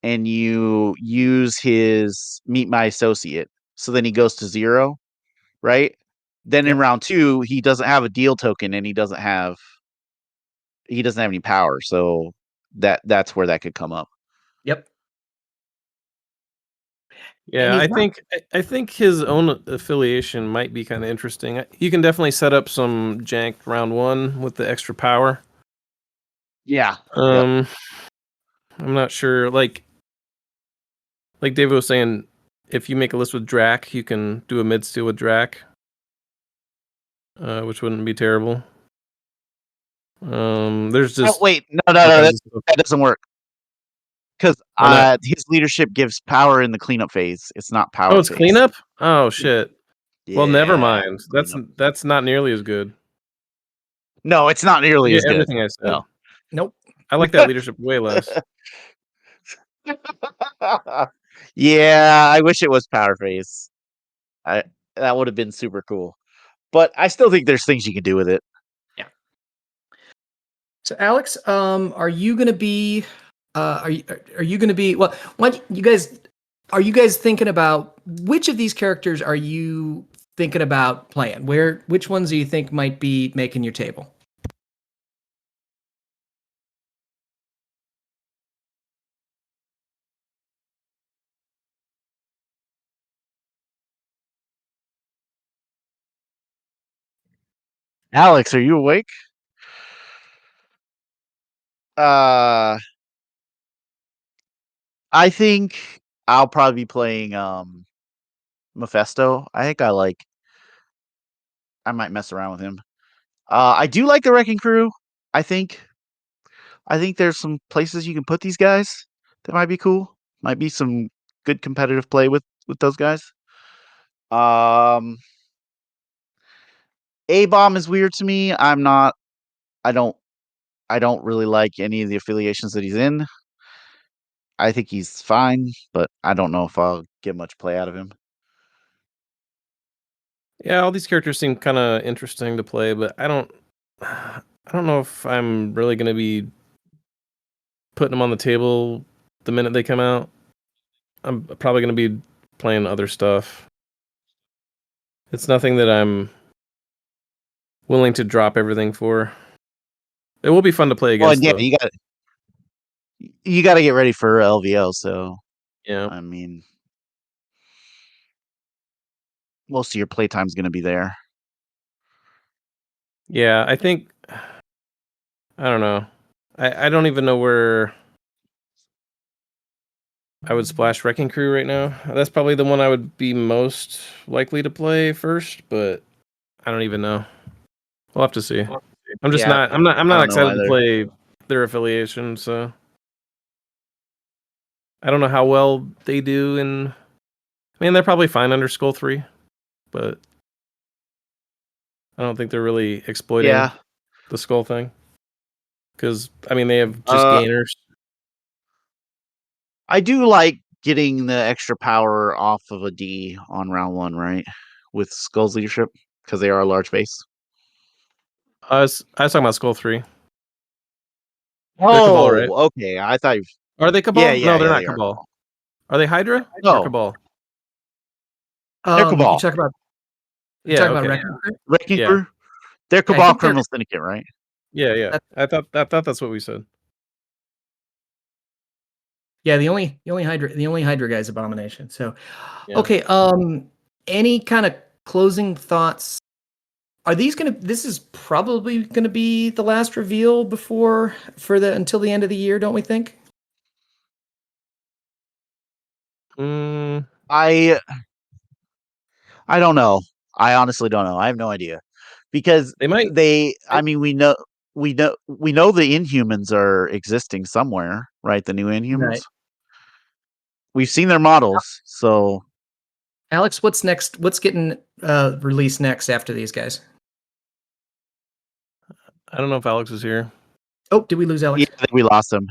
and you use his meet my associate, so then he goes to 0, right? Then in round 2, he doesn't have a deal token and he doesn't have any power, so that's where that could come up. Yep. Yeah, I think his own affiliation might be kind of interesting. You can definitely set up some jank round 1 with the extra power. Yeah. I'm not sure. Like David was saying, if you make a list with Drac, you can do a mid steal with Drac, which wouldn't be terrible. There's just wait, no, that doesn't work. Because his leadership gives power in the cleanup phase. It's not power. Oh, it's phase. cleanup? Oh shit. Yeah, well, never mind. That's not nearly as good. No, it's not nearly as good. Everything I said. No. Nope. I like that leadership way less. Yeah, I wish it was power phase. That would have been super cool. But I still think there's things you can do with it. Yeah. So Alex, are you going to be? Are you going to be? Well, why don't you guys are you guys thinking about which of these characters are you thinking about playing? Which ones do you think might be making your table? Alex, are you awake? I think I'll probably be playing Mephisto. I might mess around with him. I do like the Wrecking Crew. I think there's some places you can put these guys that might be cool. Might be some good competitive play with those guys. A-Bomb is weird to me. I don't really like any of the affiliations that he's in. I think he's fine, but I don't know if I'll get much play out of him. Yeah, all these characters seem kind of interesting to play, but I don't know if I'm really going to be putting them on the table the minute they come out. I'm probably going to be playing other stuff. It's nothing that I'm willing to drop everything for. It will be fun to play Well, against. yeah, though. you got to get ready for LVO. So Yeah. I mean, most of your playtime's going to be there. Yeah, I think I don't know. I don't even know where I would splash Wrecking Crew right now. That's probably the one I would be most likely to play first, but I don't even know. We'll have to see. I'm just Yeah, not. I'm I not don't know excited to either. play their affiliation. So I don't know how well they do. And I mean, they're probably fine under Skull 3, but I don't think they're really exploiting Yeah. the Skull thing. Because I mean, they have just Uh, gainers. I do like getting the extra power off of a D on round 1, right? With Skull's leadership, because they are a large base. I was talking about Skull 3. They're Cabal, right? Oh, okay. I thought. Are they Cabal? No, they're not They are Cabal. Cabal. Are they Hydra or No, Cabal? they're You Cabal. talk about Yeah, okay. Wrecking Crew? Wrecking Yeah. Crew. They're I Cabal think they're- Criminal Syndicate, right? Yeah. That- I thought that's what we said. Yeah, the only Hydra guy's Abomination. So, Yeah. okay. Any kind of closing thoughts? Are these gonna? This is probably gonna be the last reveal until the end of the year, don't we think? Mm, I don't know. I honestly don't know. I have no idea. Because they might. I mean, we know the Inhumans are existing somewhere, right? The new Inhumans. Right. We've seen their models, so Alex, what's next? What's getting released next after these guys? I don't know if Alex is here. Oh, did we lose Alex? yeah, we lost him.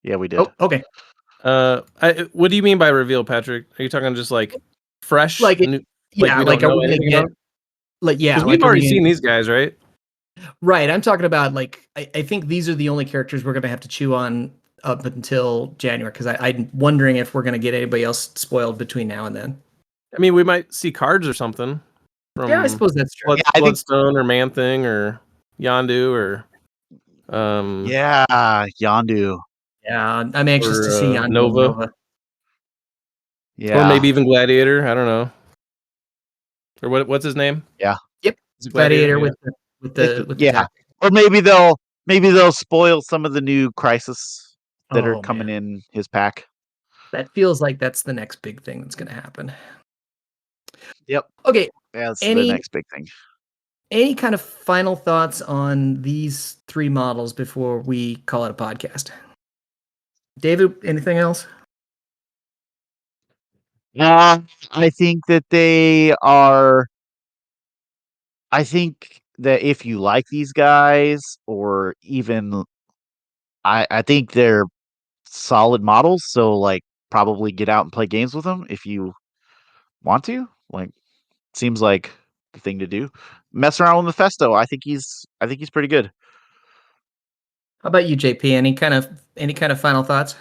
Yeah, we did. Oh, okay. What do you mean by reveal, Patrick? Are you talking just like fresh? Like it- new, Yeah, we like don't are know we gonna anything get about? like yeah? Because Like we've are we already gonna- seen these guys, right? Right. I'm talking about like I think these are the only characters we're gonna have to chew on up until January because I'm wondering if we're gonna get anybody else spoiled between now and then. I mean, we might see cards or something from Yeah, I suppose that's true. Yeah, I think- Bloodstone or Man Thing or Yondu or Yeah, Yondu. Yeah, I'm anxious to see on Nova. Yeah. Or maybe even Gladiator. I don't know. Or what's his name? Yeah. Yep. Is it Gladiator Yeah. with the Yeah. tactic. Or maybe they'll spoil some of the new Crisis that are Oh, coming man. in his pack. That feels like that's the next big thing that's gonna happen. Yep. Okay. Yeah, that's the Any next big thing. kind of final thoughts on these 3 models before we call it a podcast? David, anything else? I think that they are. I think that if you like these guys, or even, I think they're solid models. So like, probably get out and play games with them if you want to. Like, seems like the thing to do. Mess around with Mephisto. I think he's pretty good. How about you, JP? Any kind of final thoughts?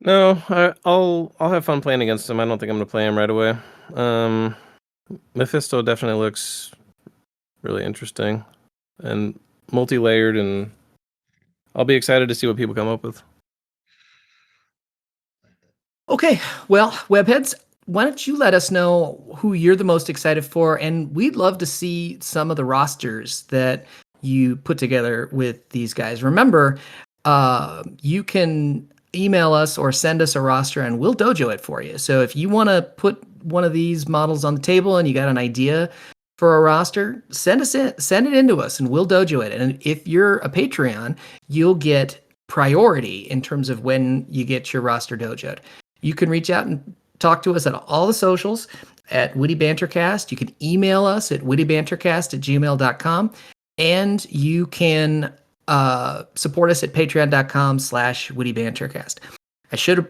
No, I'll have fun playing against him. I don't think I'm gonna play him right away. Mephisto definitely looks really interesting and multi-layered, and I'll be excited to see what people come up with. Okay, well, webheads, why don't you let us know who you're the most excited for? And we'd love to see some of the rosters that you put together with these guys. Remember, you can email us or send us a roster and we'll dojo it for you. So if you want to put one of these models on the table and you got an idea for a roster, send it in to us and we'll dojo it. And if you're a Patreon, you'll get priority in terms of when you get your roster dojoed. You can reach out and talk to us at all the socials at Witty Bantercast. You can email us at wittybantercast@gmail.com. And you can support us at patreon.com/wittybantercast. I should have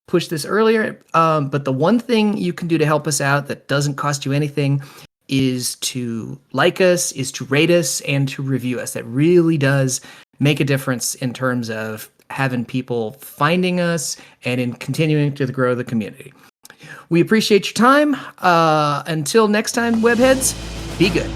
pushed this earlier, but the one thing you can do to help us out that doesn't cost you anything is to like us, is to rate us, and to review us. That really does make a difference in terms of having people finding us and in continuing to grow the community. We appreciate your time. Until next time, webheads, be good.